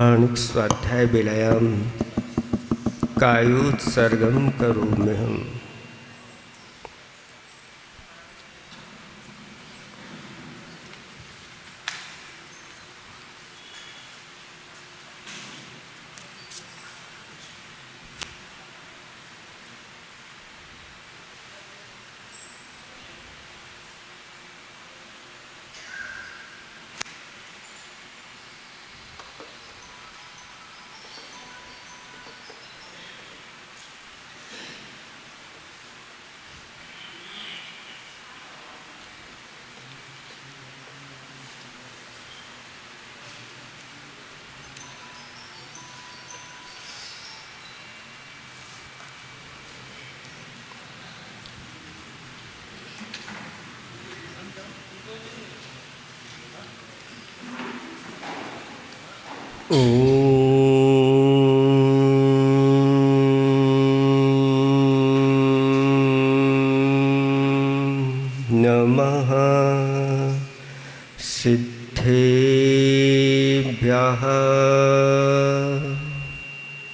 आणिक स्वाध्याय बेलायाम कायोत्सर्गम करोम्यहम्। नमः सिद्धेभ्यः।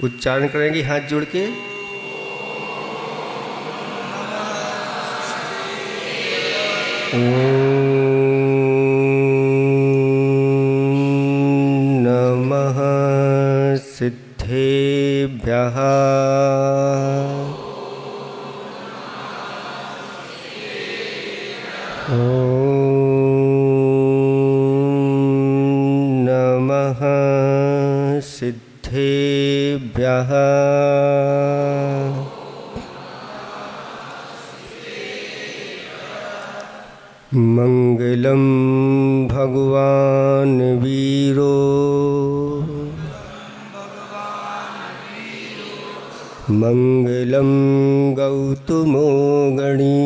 उच्चारण करेंगे हाथ जोड़ के। नमः सिद्धेभ्यः। नमः सिद्धेभ्यः। मंगलम भगवान वीरो मंगलम गौतमो गणी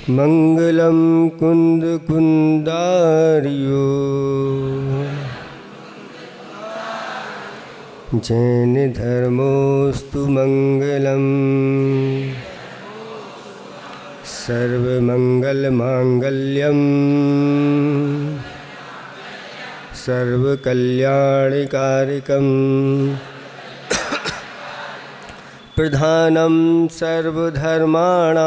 मंगलम कुंद कुंदारियो जैन धर्मोस्तु मंगलम सर्वमंगलमांगल्यम सर्वकल्याणकारिकम् प्रधानं सर्वधर्माणां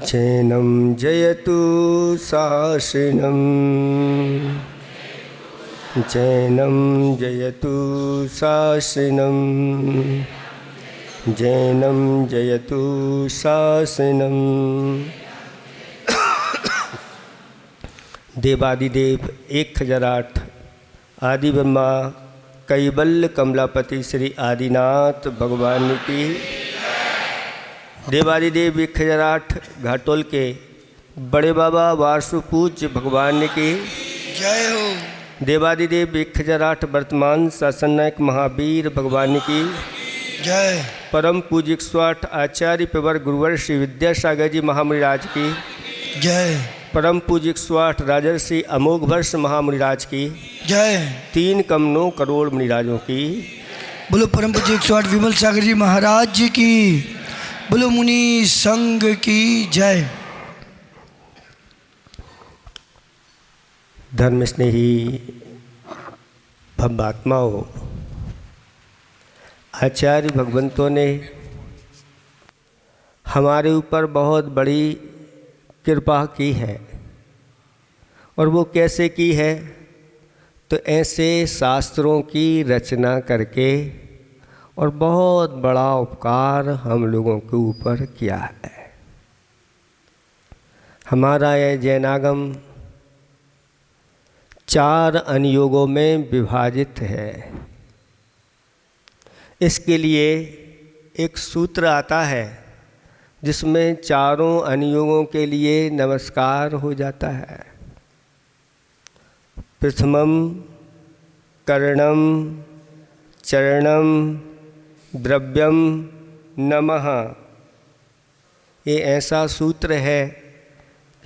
जैनं जयतु शासनं जैनं जयतु शासनं जैनं जयतु शासनं। देवादिदेव 1008 आदि ब्रह्मा कैवल्य कमलापति श्री आदिनाथ भगवान की। देवादिदेव 1008 घाटोल के बड़े बाबा वासु पूज्य भगवान की जय हो। देवादिदेव 1008 वर्तमान शासन नायक महावीर भगवान की जय। परम पूज्य 108 आचार्य पेवर गुरुवर श्री विद्यासागर जी महामुनिराज की जय। परम पूज्य 108 राजर्षि अमोघ वर्ष महामुनिराज की जय। 3 करोड़ करोड़ मुनिराजों की। बोलो परम पूज्य 108 विमल सागर जी महाराज जी की। बोलो मुनि संघ की जय। धर्म स्नेही भव्यात्माओं, आचार्य भगवंतों ने हमारे ऊपर बहुत बड़ी कृपा की है। और वो कैसे की है? तो ऐसे शास्त्रों की रचना करके और बहुत बड़ा उपकार हम लोगों के ऊपर किया है। हमारा यह जैनागम 4 अनुयोगों में विभाजित है। इसके लिए एक सूत्र आता है जिसमें चारों अनुयोगों के लिए नमस्कार हो जाता है। प्रथमम कर्णम चरणम द्रव्यम नमः। ये ऐसा सूत्र है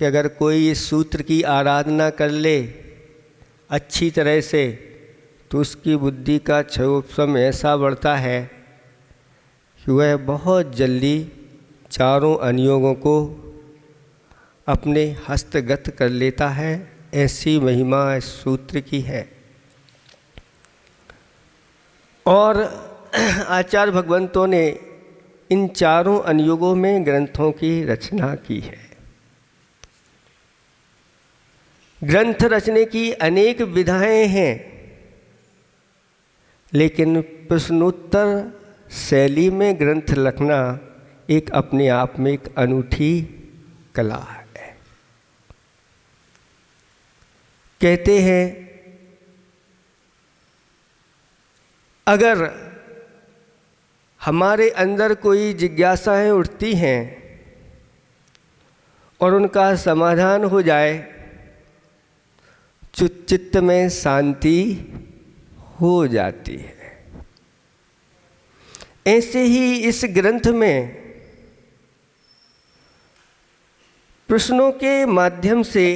कि अगर कोई इस सूत्र की आराधना कर ले अच्छी तरह से तो उसकी बुद्धि का क्षयोपशम ऐसा बढ़ता है कि वह बहुत जल्दी चारों अनुयोगों को अपने हस्तगत कर लेता है। ऐसी महिमा इस सूत्र की है। और आचार्य भगवंतों ने इन चारों अनुयुगों में ग्रंथों की रचना की है। ग्रंथ रचने की अनेक विधाएं हैं, लेकिन प्रश्नोत्तर शैली में ग्रंथ लिखना एक अपने आप में एक अनूठी कला है। कहते हैं अगर हमारे अंदर कोई जिज्ञासाएं उठती हैं और उनका समाधान हो जाए तो चित्त में शांति हो जाती है। ऐसे ही इस ग्रंथ में प्रश्नों के माध्यम से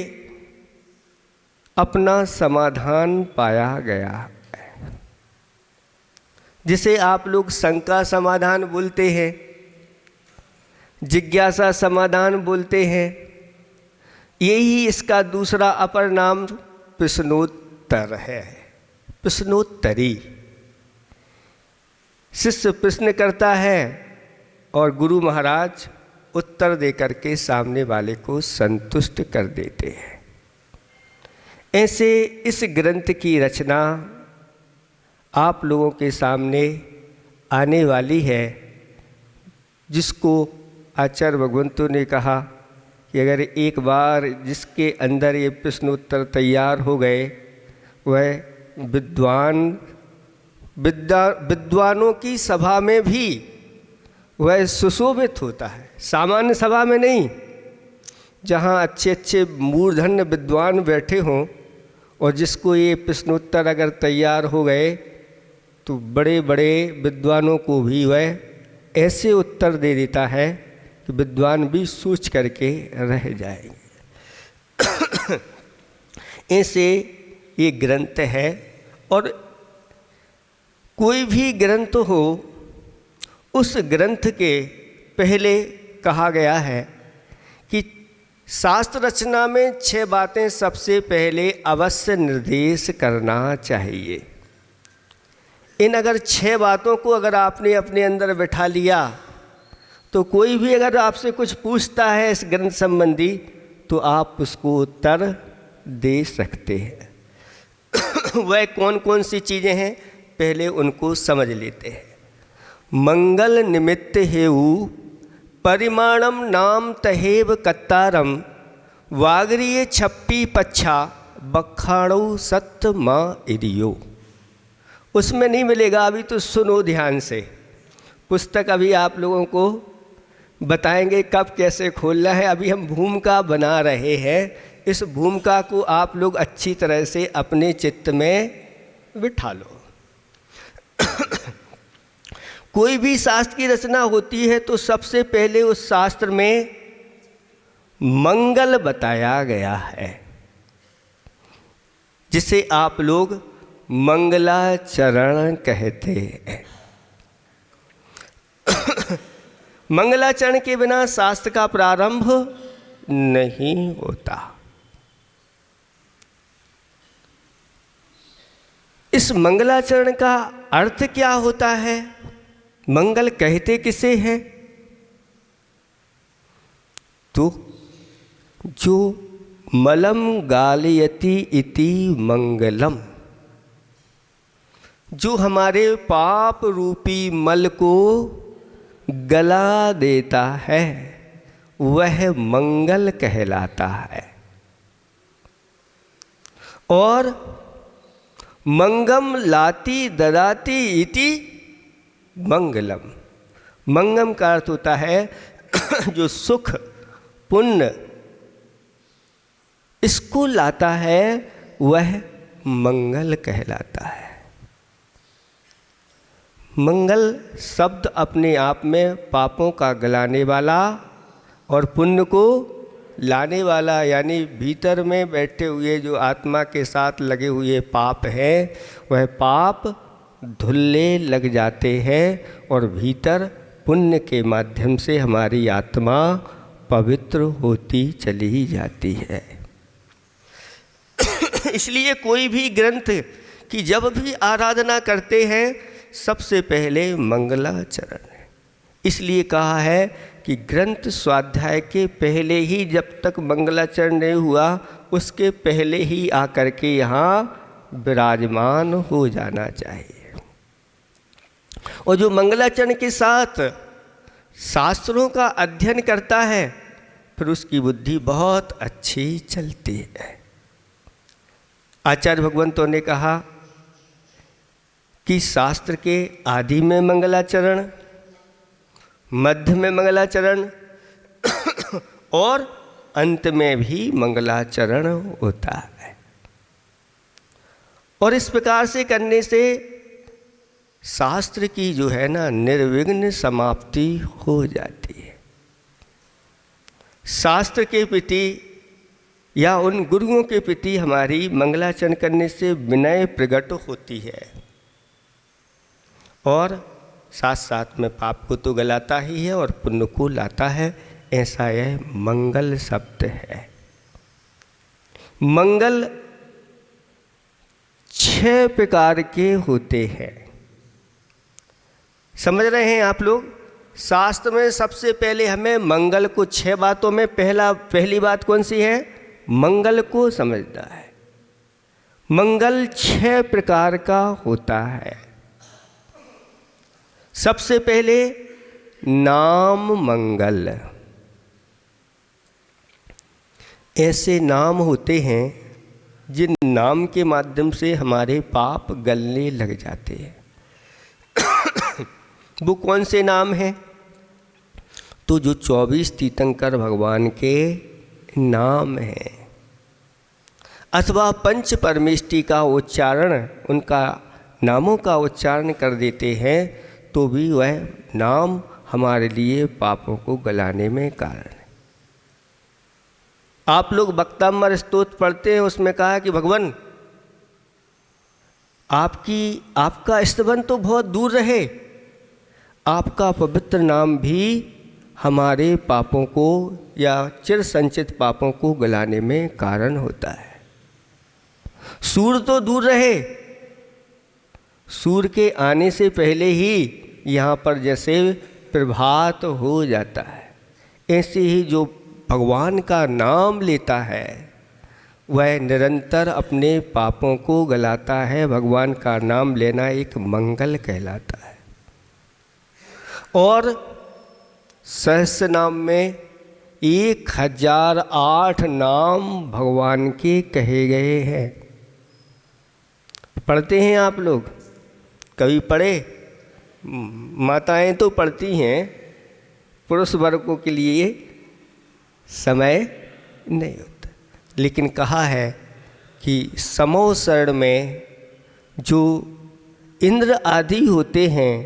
अपना समाधान पाया गया है, जिसे आप लोग शंका समाधान बोलते हैं, जिज्ञासा समाधान बोलते हैं। यही इसका दूसरा अपर नाम प्रश्नोत्तर है, प्रश्नोत्तरी। शिष्य प्रश्न करता है और गुरु महाराज उत्तर देकर के सामने वाले को संतुष्ट कर देते हैं। ऐसे इस ग्रंथ की रचना आप लोगों के सामने आने वाली है, जिसको आचार्य भगवंतों ने कहा कि अगर एक बार जिसके अंदर ये प्रश्नोत्तर तैयार हो गए, वह विद्वानों की सभा में भी वह सुशोभित होता है। सामान्य सभा में नहीं, जहाँ अच्छे अच्छे मूर्धन्य विद्वान बैठे हों और जिसको ये प्रश्नोत्तर अगर तैयार हो गए तो बड़े बड़े विद्वानों को भी वह ऐसे उत्तर दे देता है कि विद्वान भी सोच करके रह जाएंगे। ऐसे ये ग्रंथ है। और कोई भी ग्रंथ हो, उस ग्रंथ के पहले कहा गया है कि शास्त्र रचना में 6 बातें सबसे पहले अवश्य निर्देश करना चाहिए। इन अगर 6 बातों को अगर आपने अपने अंदर बिठा लिया तो कोई भी अगर आपसे कुछ पूछता है इस ग्रंथ संबंधी तो आप उसको उत्तर दे सकते हैं। वह कौन कौन सी चीज़ें हैं, पहले उनको समझ लेते हैं। मंगल निमित्त हेउ परिमाणम नाम तहेव कत्तारम वागरीय छप्पी पच्छा बखाड़ो सत्य माँ इरियो। उसमें नहीं मिलेगा, अभी तो सुनो ध्यान से। पुस्तक अभी आप लोगों को बताएंगे कब कैसे खोलना है। अभी हम भूमिका बना रहे हैं। इस भूमिका को आप लोग अच्छी तरह से अपने चित्त में बिठा लो। कोई भी शास्त्र की रचना होती है तो सबसे पहले उस शास्त्र में मंगल बताया गया है, जिसे आप लोग मंगलाचरण कहते हैं। मंगलाचरण के बिना शास्त्र का प्रारंभ नहीं होता। इस मंगलाचरण का अर्थ क्या होता है? मंगल कहते किसे हैं? तो जो मलम गालयति इति मंगलम, जो हमारे पाप रूपी मल को गला देता है, वह मंगल कहलाता है। और मंगम लाति ददाति इति मंगलम। मंगम का अर्थ होता है जो सुख पुण्य इसको लाता है, वह मंगल कहलाता है। मंगल शब्द अपने आप में पापों का गलाने वाला और पुण्य को लाने वाला, यानी भीतर में बैठे हुए जो आत्मा के साथ लगे हुए पाप हैं, वह पाप धुल्ले लग जाते हैं और भीतर पुण्य के माध्यम से हमारी आत्मा पवित्र होती चली जाती है। इसलिए कोई भी ग्रंथ की जब भी आराधना करते हैं सबसे पहले मंगलाचरण है। इसलिए कहा है कि ग्रंथ स्वाध्याय के पहले ही, जब तक मंगलाचरण नहीं हुआ उसके पहले ही आकर के यहाँ विराजमान हो जाना चाहिए। और जो मंगलाचरण के साथ शास्त्रों का अध्ययन करता है फिर उसकी बुद्धि बहुत अच्छी चलती है। आचार्य भगवंतों ने कहा कि शास्त्र के आदि में मंगलाचरण, मध्य में मंगलाचरण और अंत में भी मंगलाचरण होता है। और इस प्रकार से करने से शास्त्र की जो है ना निर्विघ्न समाप्ति हो जाती है। शास्त्र के प्रति या उन गुरुओं के प्रति हमारी मंगलाचरण करने से विनय प्रकट होती है और साथ साथ में पाप को तो गलाता ही है और पुण्य को लाता है। ऐसा यह मंगल शब्द है। मंगल 6 प्रकार के होते हैं। समझ रहे हैं आप लोग? शास्त्र में सबसे पहले हमें मंगल को 6 बातों में पहली बात कौन सी है? मंगल को समझना है। मंगल 6 प्रकार का होता है। सबसे पहले नाम मंगल। ऐसे नाम होते हैं जिन नाम के माध्यम से हमारे पाप गलने लग जाते हैं। वो कौन से नाम हैं? तो जो 24 तीर्थंकर भगवान के नाम हैं अथवा पंच परमेष्टि का उच्चारण, उनका नामों का उच्चारण कर देते हैं तो भी वह नाम हमारे लिए पापों को गलाने में कारण है। आप लोग भक्तामर स्तोत्र पढ़ते हैं, उसमें कहा कि भगवान आपका स्तवन तो बहुत दूर रहे, आपका पवित्र नाम भी हमारे पापों को या चिर संचित पापों को गलाने में कारण होता है। सूर्य तो दूर रहे, सूर्य के आने से पहले ही यहाँ पर जैसे प्रभात हो जाता है, ऐसे ही जो भगवान का नाम लेता है वह निरंतर अपने पापों को गलाता है। भगवान का नाम लेना एक मंगल कहलाता है। और सहस्र नाम में 1008 नाम भगवान के कहे गए हैं। पढ़ते हैं आप लोग? कभी पढ़े? माताएं तो पढ़ती हैं, पुरुष वर्गों के लिए समय नहीं होता। लेकिन कहा है कि समो शरण में जो इंद्र आदि होते हैं,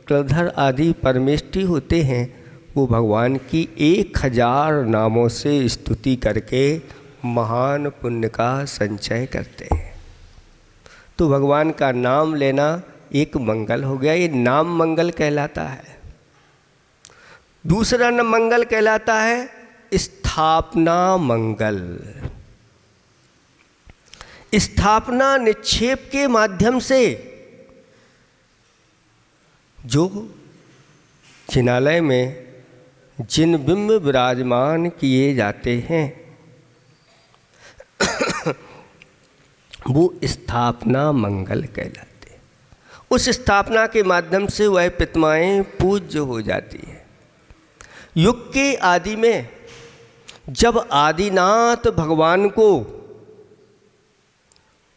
क्लधर आदि परमेष्टि होते हैं, वो भगवान की 1000 नामों से स्तुति करके महान पुण्य का संचय करते हैं। तो भगवान का नाम लेना एक मंगल हो गया, ये नाम मंगल कहलाता है। दूसरा मंगल कहलाता है स्थापना मंगल। स्थापना निक्षेप के माध्यम से जो जिनालय में जिन बिंब विराजमान किए जाते हैं वो स्थापना मंगल कहलाते हैं। उस स्थापना के माध्यम से वह प्रतिमाएं पूज्य हो जाती है। युग के आदि में जब आदिनाथ भगवान को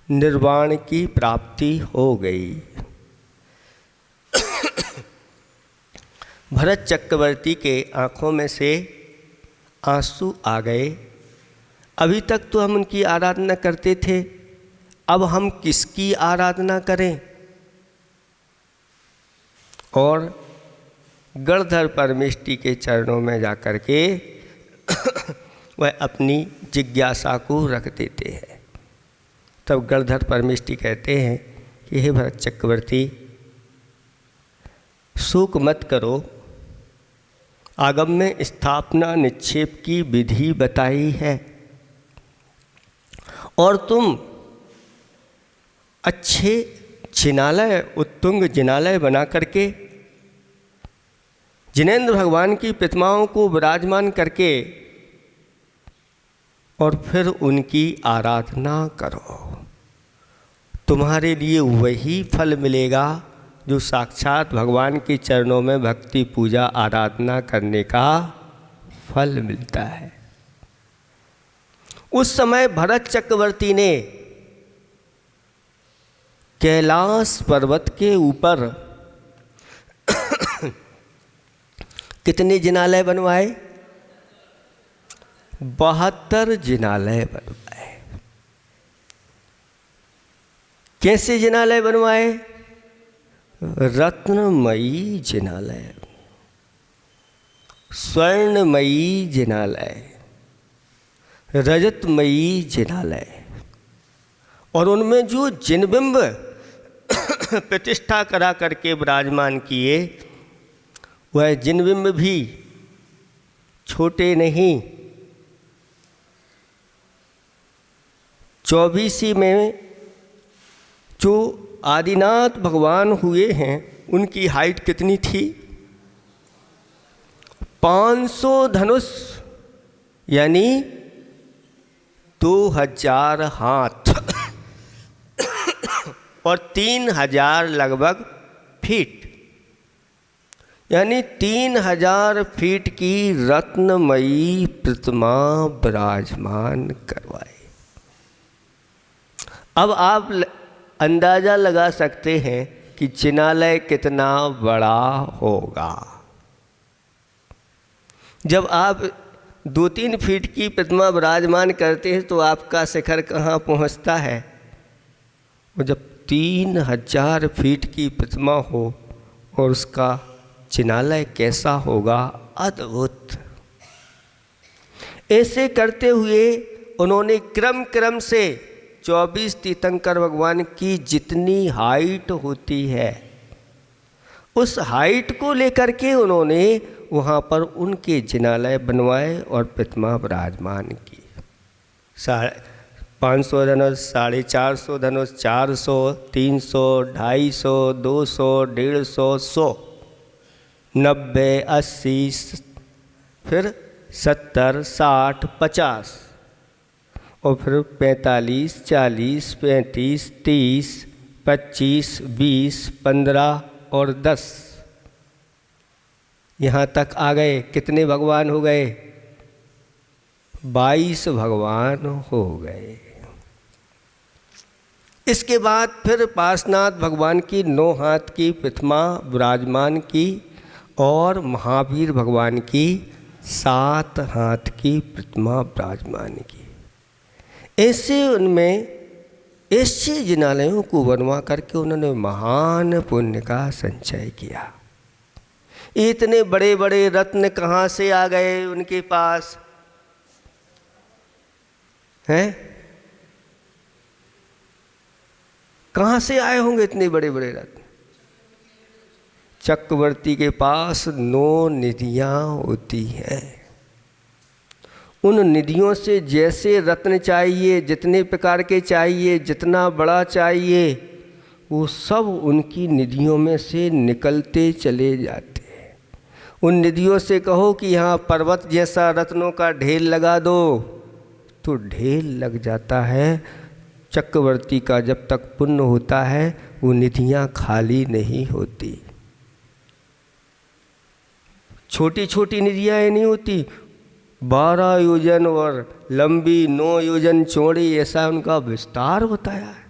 निर्वाण की प्राप्ति हो गई, भरत चक्रवर्ती के आँखों में से आंसू आ गए। अभी तक तो हम उनकी आराधना करते थे, अब हम किसकी आराधना करें? और गणधर परमेष्टि के चरणों में जाकर के वह अपनी जिज्ञासा को रख देते हैं। तब गणधर परमेष्टि कहते हैं कि हे भरत चक्रवर्ती, शोक मत करो, आगम में स्थापना निक्षेप की विधि बताई है और तुम अच्छे जिनालय, उत्तुंग जिनालय बना करके जिनेंद्र भगवान की प्रतिमाओं को विराजमान करके और फिर उनकी आराधना करो। तुम्हारे लिए वही फल मिलेगा जो साक्षात भगवान के चरणों में भक्ति पूजा आराधना करने का फल मिलता है। उस समय भरत चक्रवर्ती ने कैलाश पर्वत के ऊपर कितने जिनालय बनवाए? 72 जिनालय बनवाए। कैसे जिनालय बनवाए? रत्नमयी जिनालय, स्वर्णमयी जिनालय, रजतमयी जिनालय, और उनमें जो जिनबिंब प्रतिष्ठा करा करके विराजमान किए, वह जिनबिंब भी छोटे नहीं, 24 में जो आदिनाथ भगवान हुए हैं उनकी हाइट कितनी थी? 500 धनुष यानी 2000 हाथ और 3000 लगभग फीट, यानी 3000 फीट की रत्नमयी प्रतिमा विराजमान करवाए। अब आप अंदाज़ा लगा सकते हैं कि जिनालय कितना बड़ा होगा। जब आप 2-3 फीट की प्रतिमा विराजमान करते हैं तो आपका शिखर कहाँ पहुँचता है, और जब 3000 फीट की प्रतिमा हो और उसका जिनालय कैसा होगा, अद्भुत। ऐसे करते हुए उन्होंने क्रम क्रम से 24 तीर्थंकर भगवान की जितनी हाइट होती है उस हाइट को लेकर के उन्होंने वहाँ पर उनके जिनालय बनवाए और प्रतिमा विराजमान की। 500 धनुष, 450 धनुष, 400, 300, 250, 200, 150, 100, 90, 80, फिर 70, 60, 50 और फिर 45, 40, 35, 30, 25, 20, 15 और 10, यहाँ तक आ गए। कितने भगवान हो गए? 22 भगवान हो गए। इसके बाद फिर पार्श्वनाथ भगवान की 9 हाथ की प्रतिमा विराजमान की और महावीर भगवान की 7 हाथ की प्रतिमा विराजमान की। ऐसे उनमें ऐसे जिनालयों को बनवा करके उन्होंने महान पुण्य का संचय किया। इतने बड़े बड़े रत्न कहाँ से आ गए उनके पास हैं? कहाँ से आए होंगे इतने बड़े बड़े रत्न? चक्रवर्ती के पास 9 निधियाँ होती हैं। उन निधियों से जैसे रत्न चाहिए, जितने प्रकार के चाहिए, जितना बड़ा चाहिए, वो सब उनकी निधियों में से निकलते चले जाते हैं। उन निधियों से कहो कि यहाँ पर्वत जैसा रत्नों का ढेर लगा दो तो ढेर लग जाता है। चक्रवर्ती का जब तक पुण्य होता है वो निधियाँ खाली नहीं होती। छोटी छोटी निधियाँ नहीं होती, 12 योजन और लंबी, 9 योजन चौड़ी, ऐसा उनका विस्तार बताया है।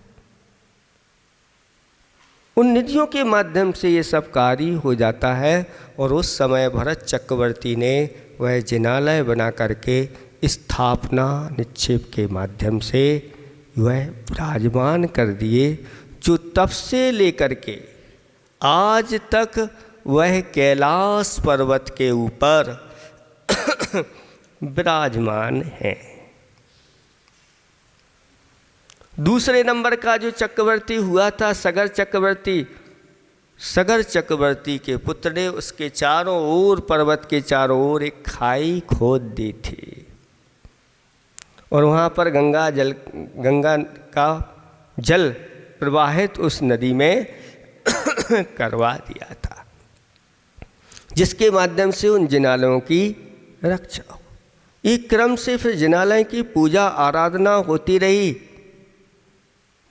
उन निधियों के माध्यम से ये सब कार्य हो जाता है। और उस समय भरत चक्रवर्ती ने वह जिनालय बना करके स्थापना निक्षेप के माध्यम से वह विराजमान कर दिए, जो तब से लेकर के आज तक वह कैलाश पर्वत के ऊपर विराजमान है। दूसरे नंबर का जो चक्रवर्ती हुआ था, सगर चक्रवर्ती, सगर चक्रवर्ती के पुत्र ने उसके चारों ओर, पर्वत के चारों ओर एक खाई खोद दी थी और वहाँ पर गंगा का जल प्रवाहित उस नदी में करवा दिया था, जिसके माध्यम से उन जिनालयों की रक्षा हो। एक क्रम से फिर जिनालय की पूजा आराधना होती रही।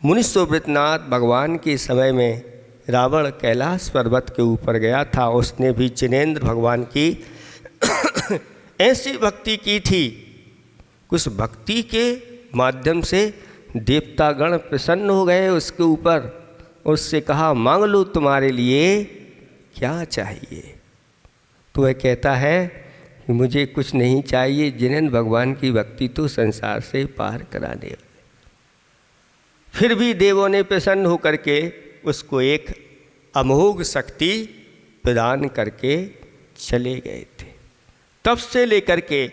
मुनि सुव्रतनाथ भगवान के समय में रावण कैलाश पर्वत के ऊपर गया था। उसने भी जिनेंद्र भगवान की ऐसी भक्ति की थी, उस भक्ति के माध्यम से देवतागण प्रसन्न हो गए उसके ऊपर। उससे कहा, मांग लो तुम्हारे लिए क्या चाहिए। तो वह कहता है कि मुझे कुछ नहीं चाहिए, जिनेंद्र भगवान की भक्ति तो संसार से पार कराने वाले। फिर भी देवों ने प्रसन्न होकर के उसको एक अमोघ शक्ति प्रदान करके चले गए थे। तब से लेकर के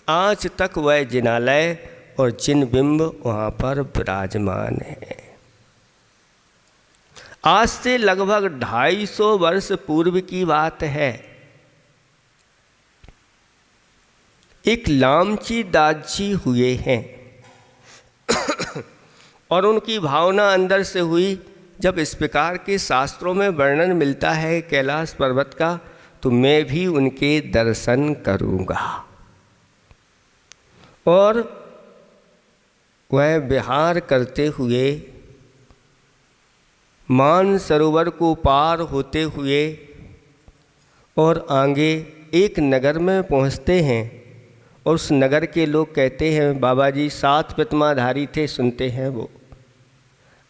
आज तक वह जिनालय और जिन बिंब वहाँ पर विराजमान है। आज से लगभग 250 वर्ष पूर्व की बात है। एक लामची दास जी हुए हैं और उनकी भावना अंदर से हुई। जब इस प्रकार के शास्त्रों में वर्णन मिलता है कैलाश पर्वत का, तो मैं भी उनके दर्शन करूँगा। और वह विहार करते हुए मान सरोवर को पार होते हुए और आगे एक नगर में पहुँचते हैं। और उस नगर के लोग कहते हैं, बाबा जी 7 प्रतिमाधारी थे, सुनते हैं वो,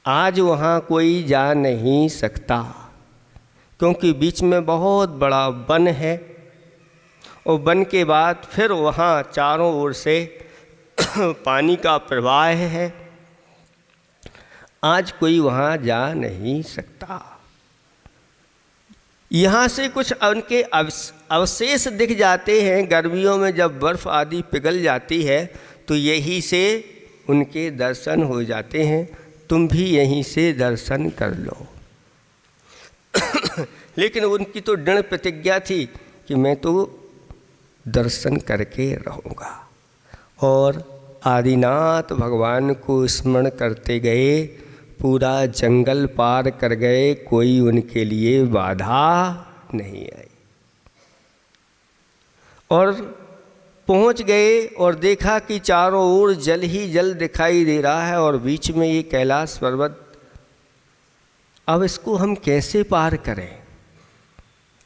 आज वहाँ कोई जा नहीं सकता क्योंकि बीच में बहुत बड़ा वन है और वन के बाद फिर वहाँ चारों ओर से पानी का प्रवाह है, आज कोई वहाँ जा नहीं सकता। यहाँ से कुछ उनके अवशेष दिख जाते हैं। गर्मियों में जब बर्फ़ आदि पिघल जाती है तो यहीं से उनके दर्शन हो जाते हैं। तुम भी यहीं से दर्शन कर लो। लेकिन उनकी तो दृढ़ प्रतिज्ञा थी कि मैं तो दर्शन करके रहूँगा। और आदिनाथ भगवान को स्मरण करते गए, पूरा जंगल पार कर गए, कोई उनके लिए बाधा नहीं आई। और पहुंच गए और देखा कि चारों ओर जल ही जल दिखाई दे रहा है और बीच में ये कैलाश पर्वत। अब इसको हम कैसे पार करें?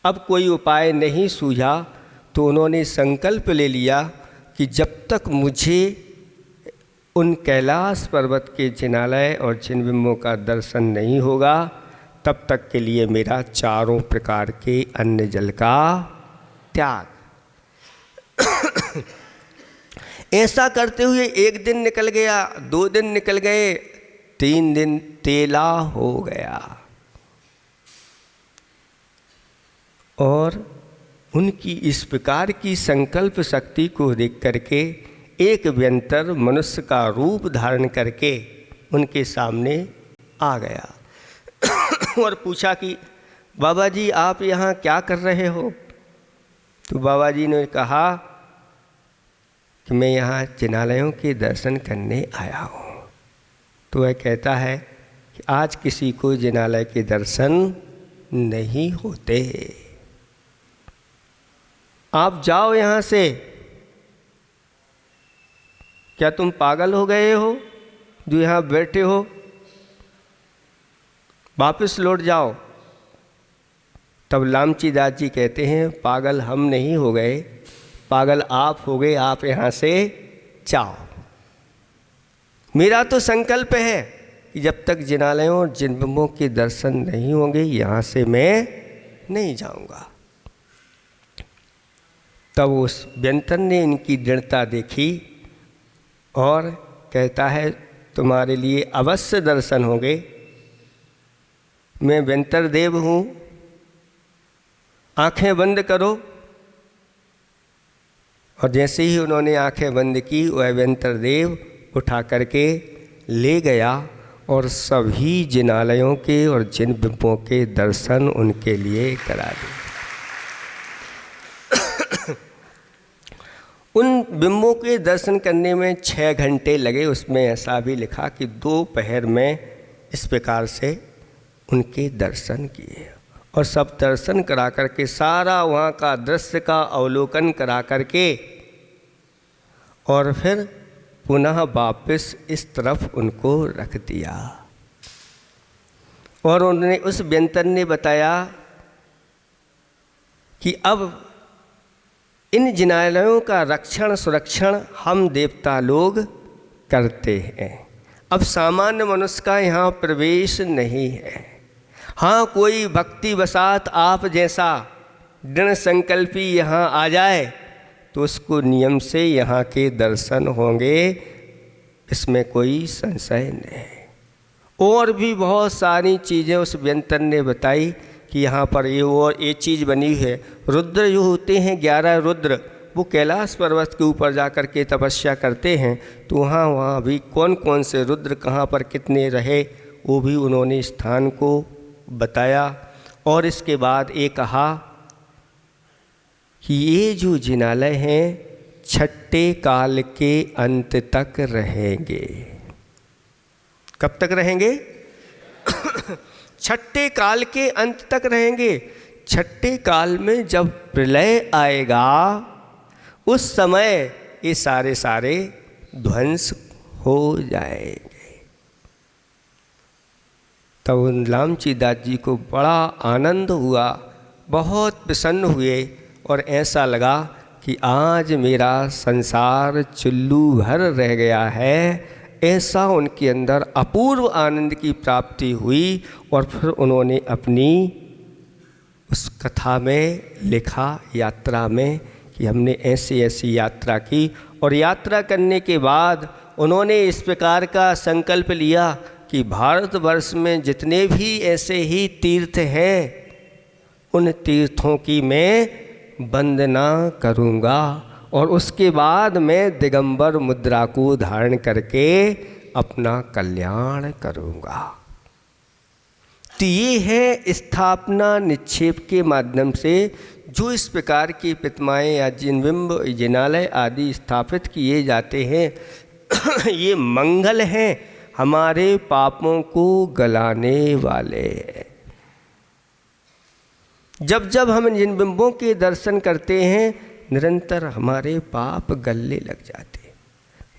अब कोई उपाय नहीं सूझा, तो उन्होंने संकल्प ले लिया कि जब तक मुझे उन कैलाश पर्वत के जिनालय और जिन बिंबों का दर्शन नहीं होगा, तब तक के लिए मेरा चारों प्रकार के अन्न जल का त्याग। ऐसा करते हुए 1 दिन निकल गया, 2 दिन निकल गए, 3 दिन तेला हो गया। और उनकी इस प्रकार की संकल्प शक्ति को देख करके एक व्यंतर मनुष्य का रूप धारण करके उनके सामने आ गया और पूछा कि बाबा जी आप यहाँ क्या कर रहे हो? तो बाबा जी ने कहा कि मैं यहाँ जिनालयों के दर्शन करने आया हूँ। तो वह कहता है कि आज किसी को जिनालय के दर्शन नहीं होते, आप जाओ यहाँ से। क्या तुम पागल हो गए हो जो यहाँ बैठे हो? वापस लौट जाओ। तब लामची दास जी कहते हैं, पागल हम नहीं हो गए, पागल आप हो गए, आप यहाँ से जाओ। मेरा तो संकल्प है कि जब तक जिनालयों और जिन बिंबों के दर्शन नहीं होंगे, यहाँ से मैं नहीं जाऊँगा। तब उस व्यंतर ने इनकी दृढ़ता देखी और कहता है, तुम्हारे लिए अवश्य दर्शन होंगे। मैं व्यंतर देव हूँ, आंखें बंद करो। और जैसे ही उन्होंने आंखें बंद की, वह व्यंतर देव उठा करके ले गया और सभी जिनालयों के और जिन बिंबों के दर्शन उनके लिए करा दिए। उन बिंबों के दर्शन करने में 6 घंटे लगे। उसमें ऐसा भी लिखा कि दोपहर में इस प्रकार से उनके दर्शन किए और सब दर्शन करा करके सारा वहाँ का दृश्य का अवलोकन करा करके और फिर पुनः वापस इस तरफ उनको रख दिया। और उन्होंने उस व्यंतन ने बताया कि अब इन जिनालयों का रक्षण सुरक्षण हम देवता लोग करते हैं। अब सामान्य मनुष्य का यहाँ प्रवेश नहीं है। हाँ, कोई भक्ति वसात आप जैसा दृढ़ संकल्पी यहाँ आ जाए तो उसको नियम से यहाँ के दर्शन होंगे, इसमें कोई संशय नहीं। और भी बहुत सारी चीज़ें उस व्यंतन ने बताई कि यहाँ पर ये चीज़ बनी है। रुद्र जो होते हैं 11 रुद्र, वो कैलाश पर्वत के ऊपर जा कर के तपस्या करते हैं, तो वहाँ भी कौन कौन से रुद्र कहाँ पर कितने रहे वो भी उन्होंने स्थान को बताया। और इसके बाद ये कहा कि ये जो जिनालय हैं 6ठे काल के अंत तक रहेंगे। कब तक रहेंगे? 6ठे काल के अंत तक रहेंगे। 6ठे काल में जब प्रलय आएगा उस समय ये सारे ध्वंस हो जाएंगे। तब उन लामची दास जी को बड़ा आनंद हुआ, बहुत प्रसन्न हुए और ऐसा लगा कि आज मेरा संसार चुल्लू भर रह गया है। ऐसा उनके अंदर अपूर्व आनंद की प्राप्ति हुई। और फिर उन्होंने अपनी उस कथा में लिखा, यात्रा में, कि हमने ऐसी ऐसी यात्रा की। और यात्रा करने के बाद उन्होंने इस प्रकार का संकल्प लिया कि भारतवर्ष में जितने भी ऐसे ही तीर्थ हैं उन तीर्थों की मैं वंदना करूँगा और उसके बाद मैं दिगंबर मुद्रा को धारण करके अपना कल्याण करूँगा। तो ये है स्थापना निक्षेप के माध्यम से जो इस प्रकार की प्रतिमाएँ या जिनबिंब जिनालय आदि स्थापित किए जाते हैं ये मंगल हैं, हमारे पापों को गलाने वाले। जब जब हम जिन बिंबों के दर्शन करते हैं निरंतर हमारे पाप गलने लग जाते हैं।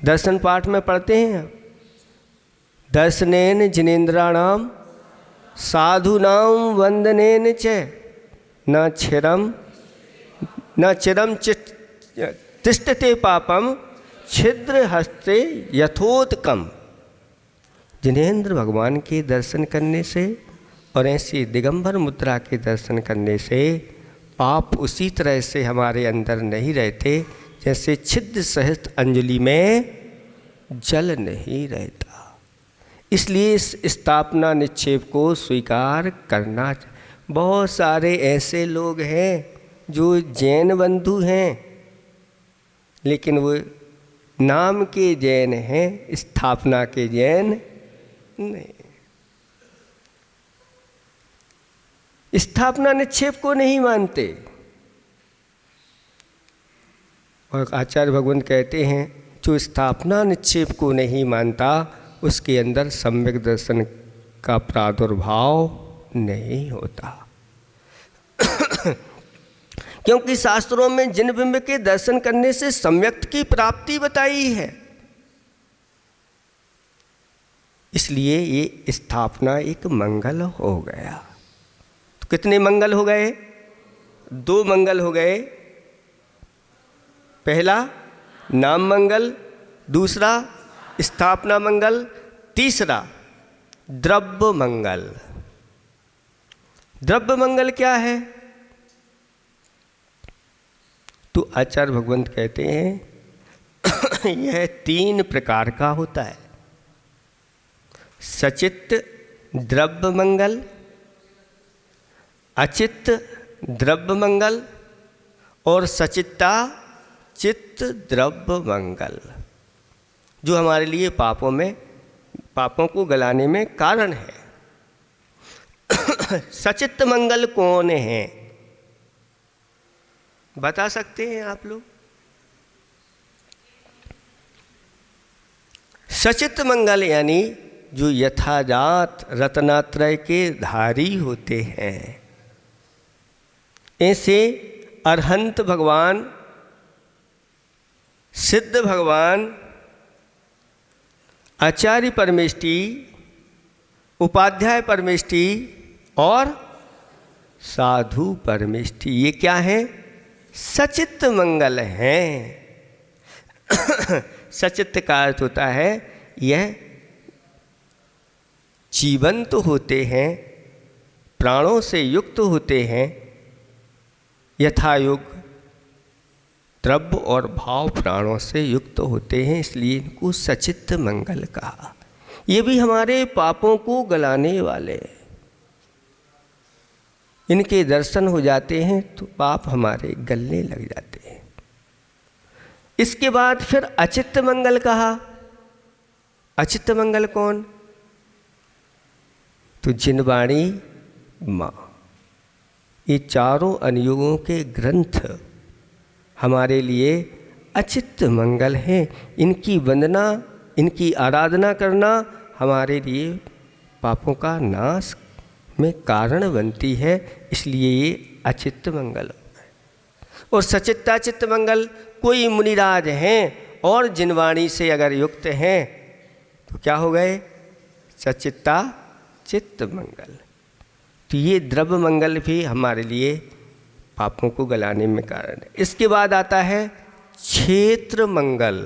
दर्शन पाठ में पढ़ते हैं हम, दर्शनेन जिनेन्द्राणाम साधूनाम वंदनेन च न चिरम तिष्ठते पापम छिद्र हस्ते यथोत्कम। जिनेन्द्र भगवान के दर्शन करने से और ऐसी दिगंबर मुद्रा के दर्शन करने से पाप उसी तरह से हमारे अंदर नहीं रहते जैसे छिद्र सहित अंजलि में जल नहीं रहता। इसलिए इस स्थापना निक्षेप को स्वीकार करना। बहुत सारे ऐसे लोग हैं जो जैन बंधु हैं लेकिन वो नाम के जैन हैं, स्थापना के जैन नहीं। स्थापना निक्षेप को नहीं मानते। और आचार्य भगवंत कहते हैं जो स्थापना निक्षेप को नहीं मानता उसके अंदर सम्यक दर्शन का प्रादुर्भाव नहीं होता। क्योंकि शास्त्रों में जिन बिंब के दर्शन करने से सम्यक की प्राप्ति बताई है। इसलिए ये स्थापना एक मंगल हो गया। तो कितने मंगल हो गए? 2 मंगल हो गए। पहला नाम मंगल, दूसरा स्थापना मंगल, तीसरा द्रव्य मंगल। द्रव्य मंगल क्या है? तो आचार्य भगवंत कहते हैं यह 3 प्रकार का होता है। सचित्त द्रव्य मंगल, अचित्त द्रव्य मंगल और सचित्ता चित्त द्रव्य मंगल, जो हमारे लिए पापों में पापों को गलाने में कारण है। सचित्त मंगल कौन है, बता सकते हैं आप लोग? सचित्त मंगल यानी जो यथाजात रत्नात्रय के धारी होते हैं, ऐसे अरहंत भगवान, सिद्ध भगवान, आचार्य परमेष्टि, उपाध्याय परमेष्टि और साधु परमेष्टि, ये क्या है? सचित्त मंगल हैं। सचित्त का अर्थ होता है यह जीवंत होते हैं, प्राणों से युक्त होते हैं, यथायोग द्रव्य और भाव प्राणों से युक्त होते हैं, इसलिए इनको सचित्त मंगल कहा। ये भी हमारे पापों को गलाने वाले, इनके दर्शन हो जाते हैं तो पाप हमारे गलने लग जाते हैं। इसके बाद फिर अचित्त मंगल कहा। अचित्त मंगल कौन? तो जिनवाणी माँ, ये चारों अनुयोगों के ग्रंथ हमारे लिए अचित्त मंगल हैं। इनकी वंदना, इनकी आराधना करना हमारे लिए पापों का नाश में कारण बनती है, इसलिए ये अचित्त मंगल है। और सचित्ताचित्त मंगल, कोई मुनिराज हैं और जिनवाणी से अगर युक्त हैं तो क्या हो गए? सचित्ता चित्त मंगल। तो ये द्रव्य मंगल भी हमारे लिए पापों को गलाने में कारण है। इसके बाद आता है क्षेत्र मंगल।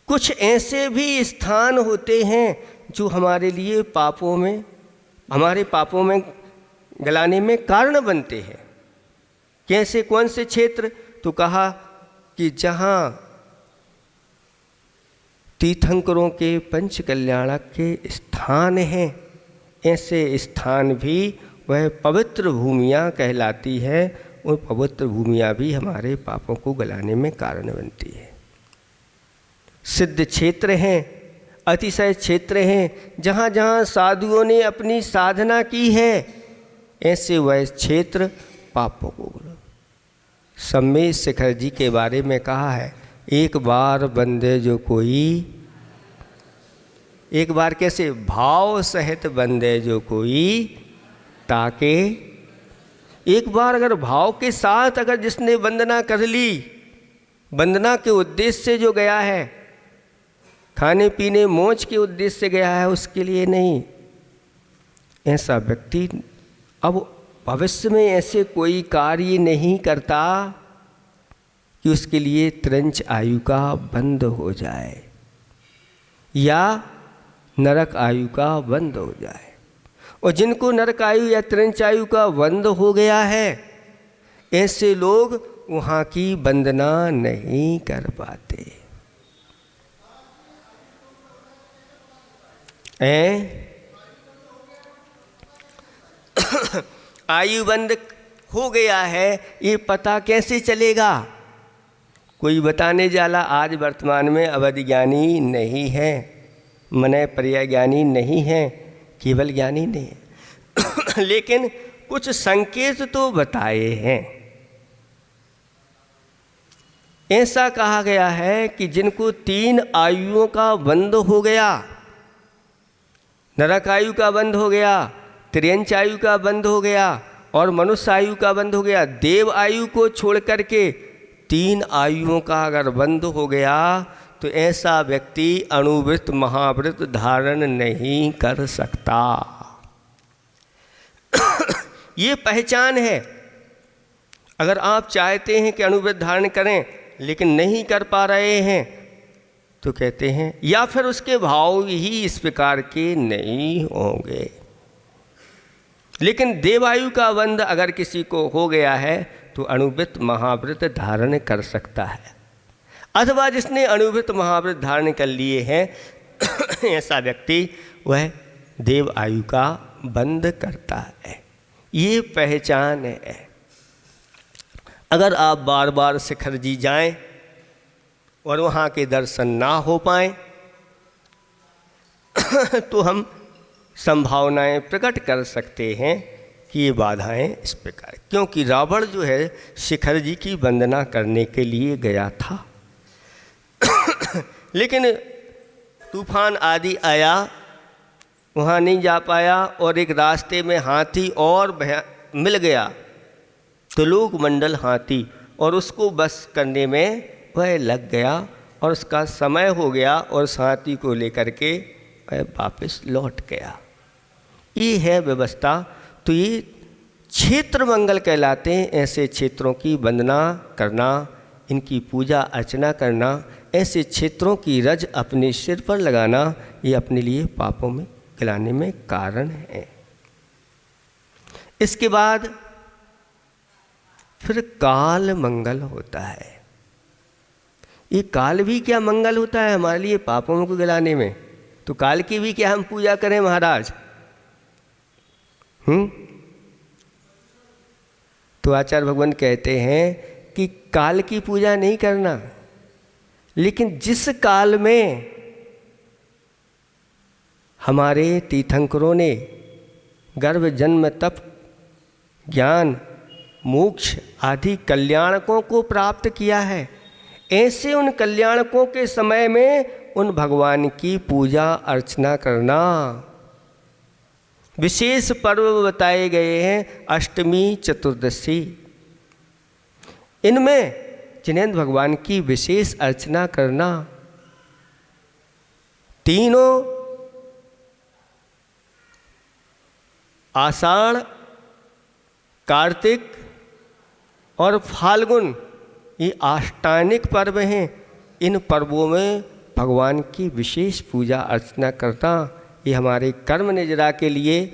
कुछ ऐसे भी स्थान होते हैं जो हमारे लिए पापों में, हमारे पापों में गलाने में कारण बनते हैं। कैसे, कौन से क्षेत्र? तो कहा कि जहाँ तीर्थंकरों के पंच कल्याणक के स्थान हैं, ऐसे स्थान भी वह पवित्र भूमियाँ कहलाती है, और पवित्र भूमियाँ भी हमारे पापों को गलाने में कारण बनती है। सिद्ध क्षेत्र हैं, अतिशय क्षेत्र हैं, जहाँ जहाँ साधुओं ने अपनी साधना की है, ऐसे वह क्षेत्र पापों को गला। सम्मेश शिखर जी के बारे में कहा है, एक बार बंदे जो कोई, एक बार कैसे? भाव सहित बंदे जो कोई ताके। एक बार अगर भाव के साथ अगर जिसने वंदना कर ली, वंदना के उद्देश्य से जो गया है, खाने पीने मौज के उद्देश्य से गया है, उसके लिए नहीं, ऐसा व्यक्ति अब भविष्य में ऐसे कोई कार्य नहीं करता कि उसके लिए त्रंच आयु का बंद हो जाए या नरक आयु का बंद हो जाए। और जिनको नरक आयु या त्रंच आयु का बंद हो गया है, ऐसे लोग वहाँ की वंदना नहीं कर पाते। आयु बंद हो गया है, ये पता कैसे चलेगा? कोई बताने जाला आज वर्तमान में अवधि ज्ञानी नहीं है, मने पर्याय ज्ञानी नहीं है, केवल ज्ञानी नहीं है। लेकिन कुछ संकेत तो बताए हैं। ऐसा कहा गया है कि जिनको 3 आयुओं का बंध हो गया, नरक आयु का बंध हो गया, त्रियंच आयु का बंध हो गया और मनुष्य आयु का बंध हो गया, देव आयु को छोड़ करके 3 आयुओं का अगर बंध हो गया, तो ऐसा व्यक्ति अणुव्रत महाव्रत धारण नहीं कर सकता। ये पहचान है। अगर आप चाहते हैं कि अणुव्रत धारण करें लेकिन नहीं कर पा रहे हैं, तो कहते हैं या फिर उसके भाव ही इस प्रकार के नहीं होंगे। लेकिन देवायु का बंध अगर किसी को हो गया है तो अणुव्रत महाव्रत धारण कर सकता है, अथवा जिसने अणुव्रत महाव्रत धारण कर लिए हैं ऐसा व्यक्ति वह देव आयु का बंध करता है। ये पहचान है। अगर आप बार बार शिखर जी जाएं और वहाँ के दर्शन ना हो पाएं तो हम संभावनाएं प्रकट कर सकते हैं कि ये बाधाएं इस प्रकार, क्योंकि रावण जो है शिखर जी की वंदना करने के लिए गया था लेकिन तूफान आदि आया, वहाँ नहीं जा पाया, और एक रास्ते में हाथी और मिल गया, तो लोक मंडल हाथी, और उसको बस करने में वह लग गया और उसका समय हो गया और उस हाथी को लेकर के वह वापस लौट गया। ये है व्यवस्था। तो ये क्षेत्र मंगल कहलाते हैं। ऐसे क्षेत्रों की वंदना करना, इनकी पूजा अर्चना करना, ऐसे क्षेत्रों की रज अपने सिर पर लगाना, ये अपने लिए पापों में गिलाने में कारण है। इसके बाद फिर काल मंगल होता है। ये काल भी क्या मंगल होता है हमारे लिए पापों को गिलाने में? तो काल की भी क्या हम पूजा करें महाराज? तो आचार्य भगवान कहते हैं कि काल की पूजा नहीं करना, लेकिन जिस काल में हमारे तीर्थंकरों ने गर्भ जन्म तप ज्ञान मोक्ष आदि कल्याणकों को प्राप्त किया है, ऐसे उन कल्याणकों के समय में उन भगवान की पूजा अर्चना करना। विशेष पर्व बताए गए हैं, अष्टमी चतुर्दशी, इनमें जिनेंद्र भगवान की विशेष अर्चना करना। तीनों आषाढ़, कार्तिक और फाल्गुन, ये आष्टानिक पर्व हैं। इन पर्वों में भगवान की विशेष पूजा अर्चना करना, ये हमारे कर्म निजरा के लिए,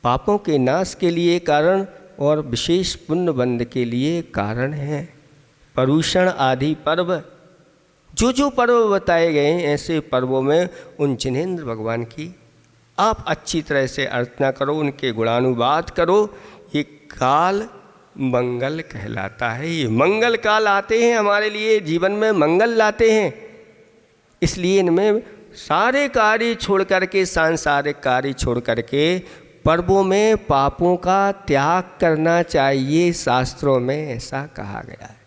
पापों के नाश के लिए कारण और विशेष पुण्य बंध के लिए कारण है। परूषण आदि पर्व, जो जो पर्व बताए गए हैं, ऐसे पर्वों में उन जिनेंद्र भगवान की आप अच्छी तरह से अर्चना करो, उनके गुणानुवाद करो। ये काल मंगल कहलाता है। ये मंगल काल आते हैं हमारे लिए, जीवन में मंगल लाते हैं। इसलिए इनमें सारे कार्य छोड़ करके, सांसारिक कार्य छोड़ करके पर्वों में पापों का त्याग करना चाहिए। शास्त्रों में ऐसा कहा गया है।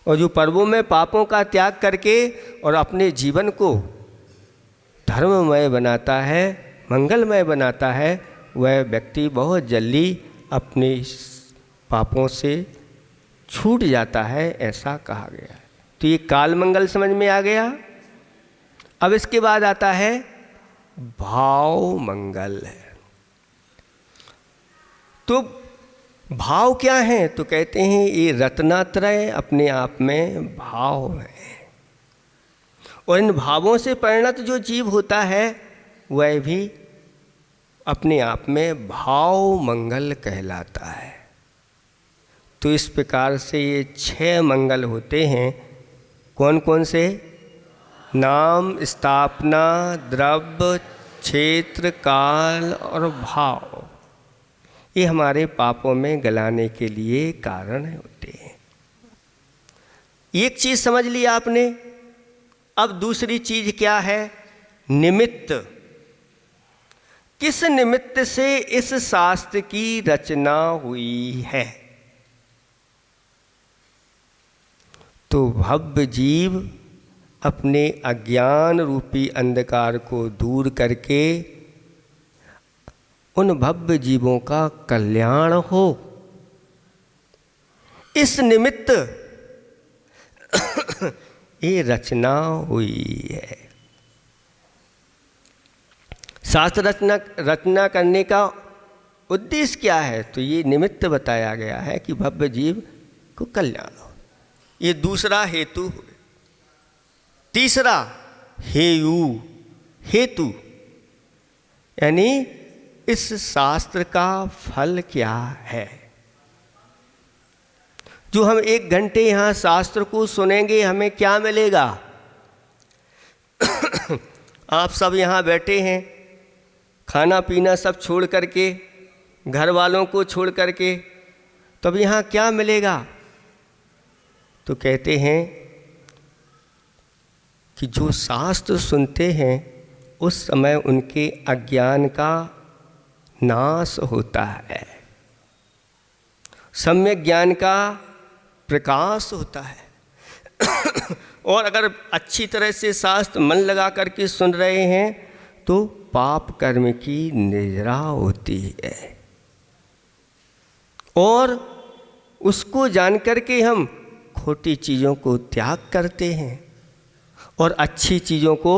और जो पर्वों में पापों का त्याग करके और अपने जीवन को धर्ममय बनाता है, मंगलमय बनाता है, वह व्यक्ति बहुत जल्दी अपने पापों से छूट जाता है, ऐसा कहा गया है। तो ये काल मंगल समझ में आ गया। अब इसके बाद आता है भाव मंगल। तो भाव क्या है? तो कहते हैं ये रत्नात्रय अपने आप में भाव है, और इन भावों से परिणत जो जीव होता है वह भी अपने आप में भाव मंगल कहलाता है। तो इस प्रकार से ये 6 मंगल होते हैं। कौन कौन से? नाम, स्थापना, द्रव्य, क्षेत्र, काल और भाव। ये हमारे पापों में गलाने के लिए कारण होते हैं। एक चीज़ समझ ली आपने। अब दूसरी चीज़ क्या है? निमित्त। किस निमित्त से इस शास्त्र की रचना हुई है? तो भव्य जीव अपने अज्ञान रूपी अंधकार को दूर करके उन भव्य जीवों का कल्याण हो, इस निमित्त ये रचना हुई है। शास्त्र रचना करने का उद्देश्य क्या है? तो ये निमित्त बताया गया है कि भव्य जीव को कल्याण हो। ये दूसरा हेतु हुए। तीसरा हेतु, यानी इस शास्त्र का फल क्या है? जो हम 1 घंटे यहाँ शास्त्र को सुनेंगे, हमें क्या मिलेगा? आप सब यहाँ बैठे हैं, खाना पीना सब छोड़ करके, घर वालों को छोड़ करके, तब यहाँ क्या मिलेगा? तो कहते हैं कि जो शास्त्र सुनते हैं उस समय उनके अज्ञान का नाश होता है, सम्यक ज्ञान का प्रकाश होता है। और अगर अच्छी तरह से शास्त्र मन लगा करके सुन रहे हैं तो पाप कर्म की निजरा होती है, और उसको जान करके हम खोटी चीज़ों को त्याग करते हैं और अच्छी चीज़ों को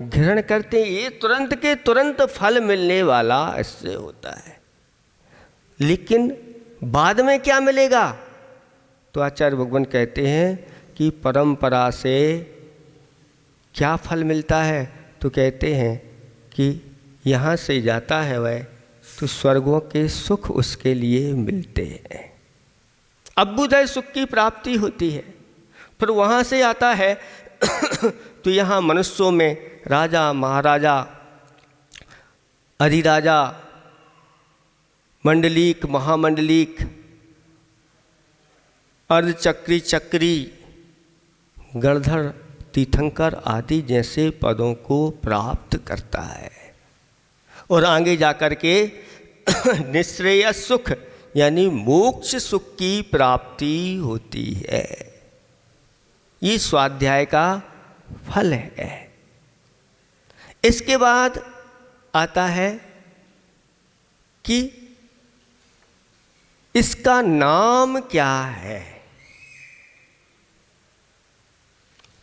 ग्रहण करते हैं। ये तुरंत के तुरंत फल मिलने वाला इससे होता है। लेकिन बाद में क्या मिलेगा? तो आचार्य भगवान कहते हैं कि परंपरा से क्या फल मिलता है? तो कहते हैं कि यहाँ से जाता है वह तो स्वर्गों के सुख उसके लिए मिलते हैं, अभ्युदय सुख की प्राप्ति होती है। फिर वहाँ से आता है तो यहाँ मनुष्यों में राजा महाराजा अधिराजा मंडलीक महामंडलीक अर्धचक्री चक्री गणधर तीर्थंकर आदि जैसे पदों को प्राप्त करता है, और आगे जाकर के निश्रेय सुख यानी मोक्ष सुख की प्राप्ति होती है। ये स्वाध्याय का फल है। इसके बाद आता है कि इसका नाम क्या है,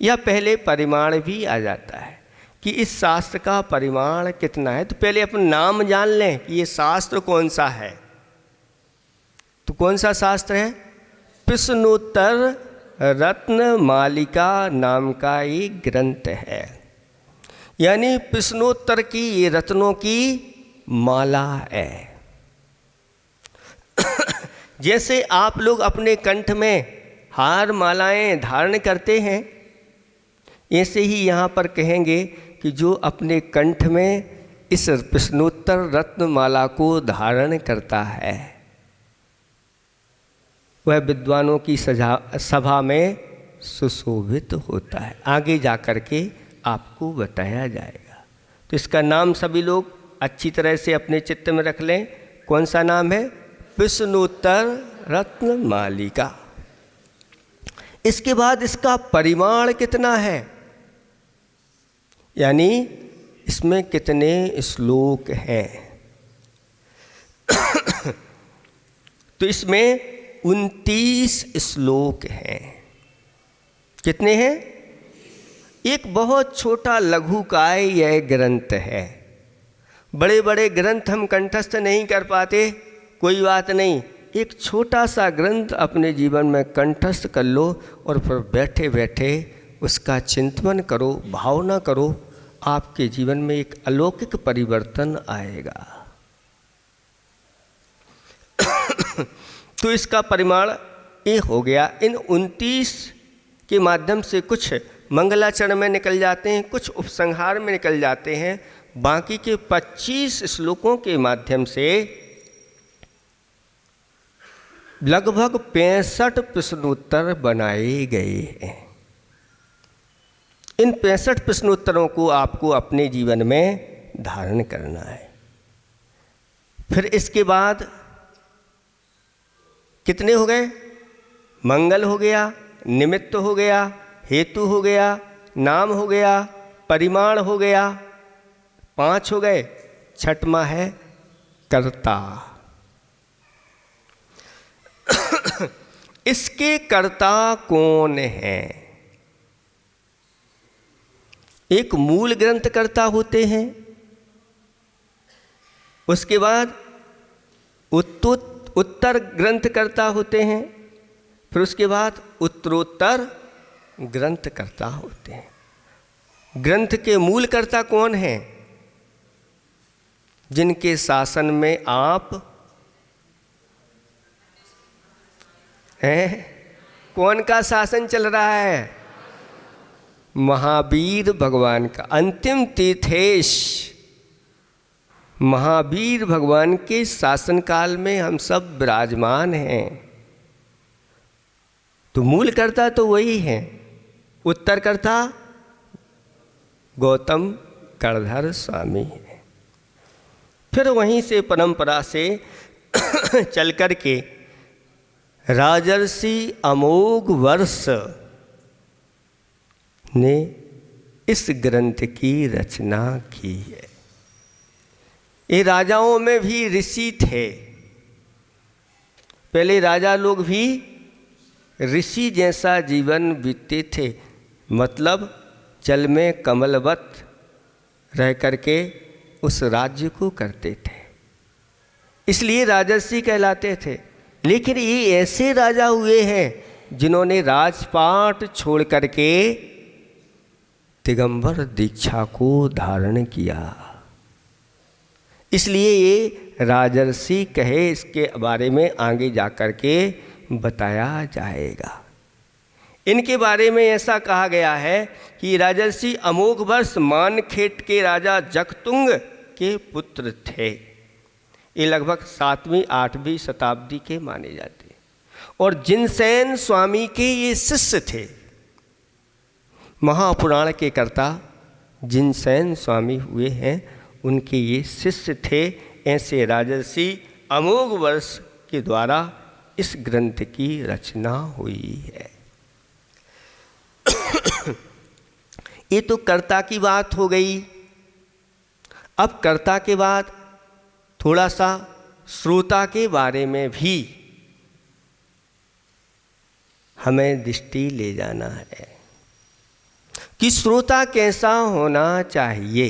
या पहले परिमाण भी आ जाता है कि इस शास्त्र का परिमाण कितना है। तो पहले अपन नाम जान लें कि ये शास्त्र कौन सा है। तो कौन सा शास्त्र है? प्रश्नोत्तर रत्न मालिका नाम का एक ग्रंथ है, यानी प्रश्नोत्तर की ये रत्नों की माला है। जैसे आप लोग अपने कंठ में हार मालाएं धारण करते हैं, ऐसे ही यहाँ पर कहेंगे कि जो अपने कंठ में इस प्रश्नोत्तर रत्नमाला को धारण करता है वह विद्वानों की सभा में सुशोभित होता है। आगे जा कर के आपको बताया जाएगा। तो इसका नाम सभी लोग अच्छी तरह से अपने चित्त में रख लें। कौन सा नाम है? प्रश्नोत्तर रत्नमालिका। इसके बाद इसका परिमाण कितना है, यानी इसमें कितने श्लोक हैं। तो इसमें 29 श्लोक हैं। कितने हैं? एक बहुत छोटा लघुकाय यह ग्रंथ है। बड़े बड़े ग्रंथ हम कंठस्थ नहीं कर पाते, कोई बात नहीं, एक छोटा सा ग्रंथ अपने जीवन में कंठस्थ कर लो और फिर बैठे बैठे उसका चिंतन करो, भावना करो, आपके जीवन में एक अलौकिक परिवर्तन आएगा। तो इसका परिमाण ये हो गया। इन 29 के माध्यम से कुछ मंगलाचरण में निकल जाते हैं, कुछ उपसंहार में निकल जाते हैं। बाकी के 25 श्लोकों के माध्यम से लगभग 65 प्रश्नोत्तर बनाए गए हैं। इन 65 प्रश्नोत्तरों को आपको अपने जीवन में धारण करना है। फिर इसके बाद कितने हो गए? मंगल हो गया, निमित्त हो गया, हेतु हो गया, नाम हो गया, परिमाण हो गया, 5 हो गए। छठवां है कर्ता। इसके कर्ता कौन है? एक मूल ग्रंथ कर्ता होते हैं, उसके बाद उत्तर ग्रंथ कर्ता होते हैं, फिर उसके बाद उत्तरोत्तर ग्रंथ कर्ता होते हैं। ग्रंथ के मूल कर्ता कौन हैं? जिनके शासन में आप हैं। कौन का शासन चल रहा है? महावीर भगवान का। अंतिम तीर्थेश महावीर भगवान के शासन काल में हम सब विराजमान हैं। तो मूल कर्ता तो वही है। उत्तरकर्ता गौतम कड़धर स्वामी है। फिर वहीं से परंपरा से चल कर के राजर्षि अमोघ वर्ष ने इस ग्रंथ की रचना की है। ये राजाओं में भी ऋषि थे। पहले राजा लोग भी ऋषि जैसा जीवन बीतते थे, मतलब जल में कमलवत रह करके उस राज्य को करते थे, इसलिए राजर्षि कहलाते थे। लेकिन ये ऐसे राजा हुए हैं जिन्होंने राजपाट छोड़ करके दिगंबर दीक्षा को धारण किया, इसलिए ये राजर्षि कहे। इसके बारे में आगे जा कर के बताया जाएगा। इनके बारे में ऐसा कहा गया है कि राजर्षि अमोघ वर्ष मानखेट के राजा जगतुंग के पुत्र थे। ये लगभग 7वीं 8वीं शताब्दी के माने जाते हैं और जिनसेन स्वामी के ये शिष्य थे। महापुराण के कर्ता जिनसेन स्वामी हुए हैं, उनके ये शिष्य थे। ऐसे राजर्षि अमोघ वर्ष के द्वारा इस ग्रंथ की रचना हुई है। ये तो कर्ता की बात हो गई। अब कर्ता के बाद थोड़ा सा श्रोता के बारे में भी हमें दृष्टि ले जाना है कि श्रोता कैसा होना चाहिए।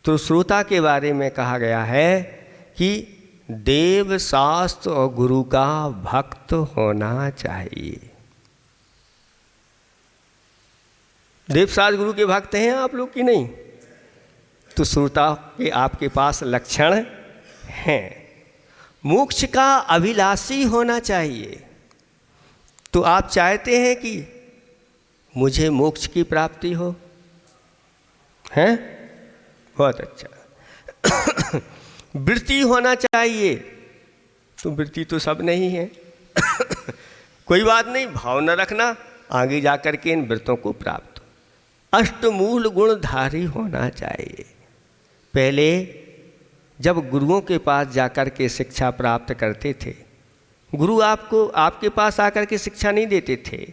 तो श्रोता के बारे में कहा गया है कि देव शास्त्र और गुरु का भक्त होना चाहिए। देव शास्त्र गुरु के भक्त हैं आप लोग कि नहीं? तो श्रोता के आपके पास लक्षण हैं। मोक्ष का अभिलाषी होना चाहिए। तो आप चाहते हैं कि मुझे मोक्ष की प्राप्ति हो, हैं? बहुत अच्छा। वृत्ति होना चाहिए। तो वृत्ति तो सब नहीं है। कोई बात नहीं, भाव न रखना, आगे जाकर के इन वृत्तों को प्राप्त हो। अष्टमूल गुणधारी होना चाहिए। पहले जब गुरुओं के पास जाकर के शिक्षा प्राप्त करते थे, गुरु आपको आपके पास आकर के शिक्षा नहीं देते थे।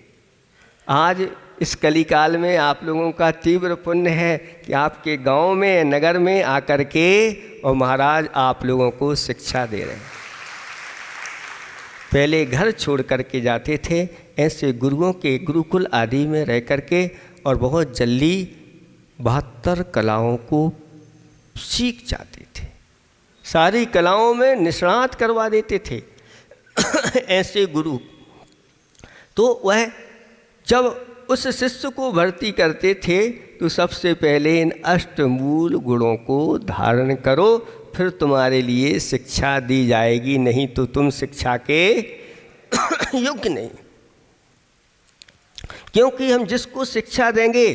आज इस कलिकाल में आप लोगों का तीव्र पुण्य है कि आपके गांव में नगर में आकर के और महाराज आप लोगों को शिक्षा दे रहे हैं। पहले घर छोड़ करके जाते थे, ऐसे गुरुओं के गुरुकुल आदि में रह करके और बहुत जल्दी 72 कलाओं को सीख जाते थे। सारी कलाओं में निष्णात करवा देते थे ऐसे गुरु। तो वह जब उस शिष्य को भर्ती करते थे तो सबसे पहले इन अष्टमूल गुणों को धारण करो, फिर तुम्हारे लिए शिक्षा दी जाएगी, नहीं तो तुम शिक्षा के योग्य नहीं। क्योंकि हम जिसको शिक्षा देंगे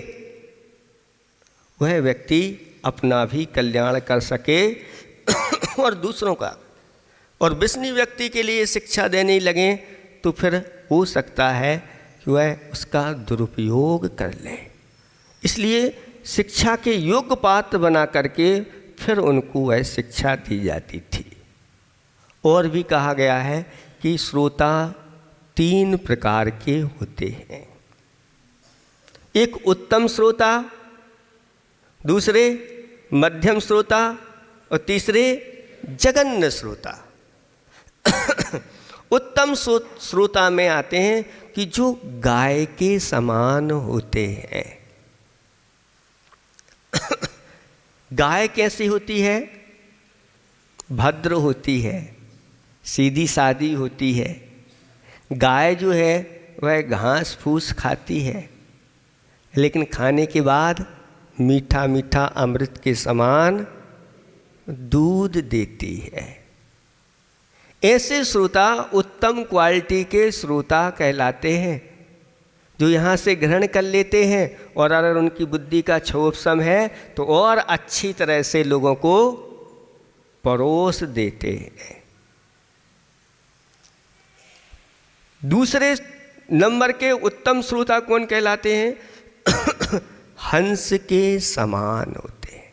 वह व्यक्ति अपना भी कल्याण कर सके और दूसरों का। और विष्णु व्यक्ति के लिए शिक्षा देने लगे तो फिर हो सकता है कि वह उसका दुरुपयोग कर ले। इसलिए शिक्षा के योग्य पात्र बना करके फिर उनको वह शिक्षा दी जाती थी। और भी कहा गया है कि श्रोता 3 प्रकार के होते हैं। एक उत्तम श्रोता, दूसरे मध्यम श्रोता और तीसरे जघन्य श्रोता। उत्तम श्रोता में आते हैं कि जो गाय के समान होते हैं। गाय कैसी होती है? भद्र होती है, सीधी सादी होती है। गाय जो है वह घास फूस खाती है, लेकिन खाने के बाद मीठा मीठा अमृत के समान दूध देती है। ऐसे श्रोता उत्तम क्वालिटी के श्रोता कहलाते हैं, जो यहाँ से ग्रहण कर लेते हैं और अगर उनकी बुद्धि का छोपसम है तो और अच्छी तरह से लोगों को परोस देते हैं। दूसरे नंबर के उत्तम श्रोता कौन कहलाते हैं? हंस के समान होते हैं।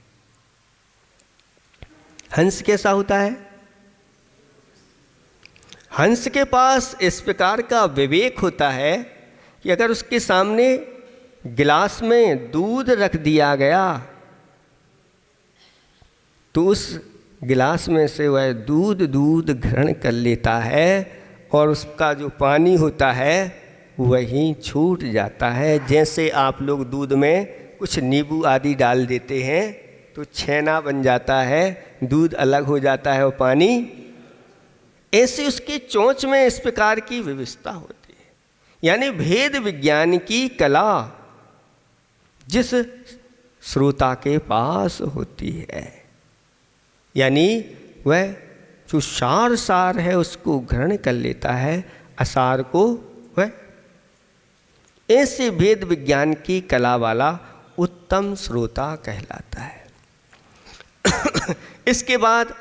हंस कैसा होता है? हंस के पास इस प्रकार का विवेक होता है कि अगर उसके सामने गिलास में दूध रख दिया गया तो उस गिलास में से वह दूध ग्रहण कर लेता है और उसका जो पानी होता है वहीं छूट जाता है। जैसे आप लोग दूध में कुछ नींबू आदि डाल देते हैं तो छेना बन जाता है, दूध अलग हो जाता है और पानी, ऐसे उसकी चोंच में इस प्रकार की व्यवस्था होती है। यानी भेद विज्ञान की कला जिस श्रोता के पास होती है, यानी वह जो सार है उसको ग्रहण कर लेता है, असार को वह, ऐसे भेद विज्ञान की कला वाला उत्तम श्रोता कहलाता है। इसके बाद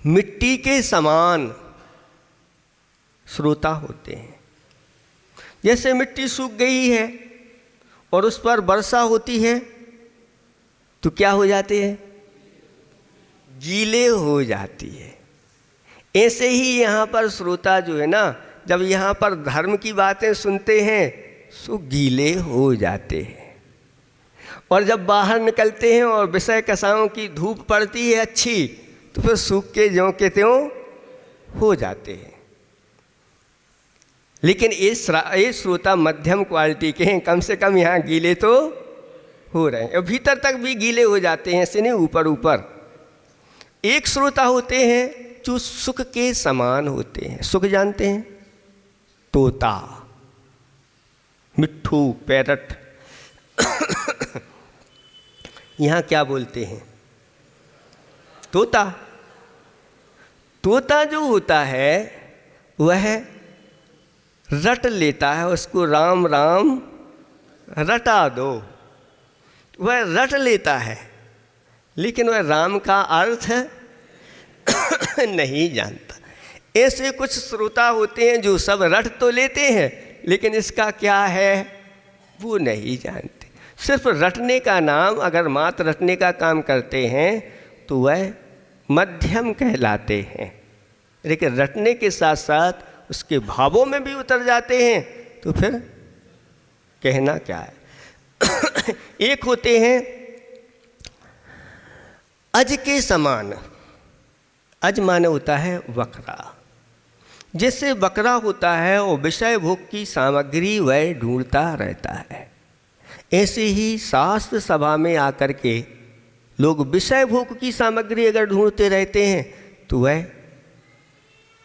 मिट्टी के समान श्रोता होते हैं। जैसे मिट्टी सूख गई है और उस पर वर्षा होती है तो क्या हो जाते हैं? गीले हो जाती है। ऐसे ही यहाँ पर श्रोता जो है ना, जब यहाँ पर धर्म की बातें सुनते हैं तो गीले हो जाते हैं, और जब बाहर निकलते हैं और विषय कसाओं की धूप पड़ती है अच्छी तो फिर सूख के ज्यों के त्यों हो जाते हैं। लेकिन ये श्रोता मध्यम क्वालिटी के हैं, कम से कम यहाँ गीले तो हो रहे हैं, और भीतर तक भी गीले हो जाते हैं, ऐसे नहीं ऊपर ऊपर। एक श्रोता होते हैं जो सुख के समान होते हैं। सुख जानते हैं? तोता, मिट्ठू, पैरट। यहाँ क्या बोलते हैं? तोता। तोता जो होता है वह रट लेता है, उसको राम राम रटा दो, वह रट लेता है, लेकिन वह राम का अर्थ नहीं जानता। ऐसे कुछ श्रोता होते हैं जो सब रट तो लेते हैं लेकिन इसका क्या है वो नहीं जानते। सिर्फ रटने का नाम, अगर मात्र रटने का काम करते हैं तो वह मध्यम कहलाते हैं, लेकिन रटने के साथ साथ उसके भावों में भी उतर जाते हैं तो फिर कहना क्या है। एक होते हैं अज के समान। अज माने होता है वक्रा। जैसे बकरा होता है और विषय भोग की सामग्री वह ढूंढता रहता है, ऐसे ही शास्त्र सभा में आकर के लोग विषय भोग की सामग्री अगर ढूंढते रहते हैं तो वह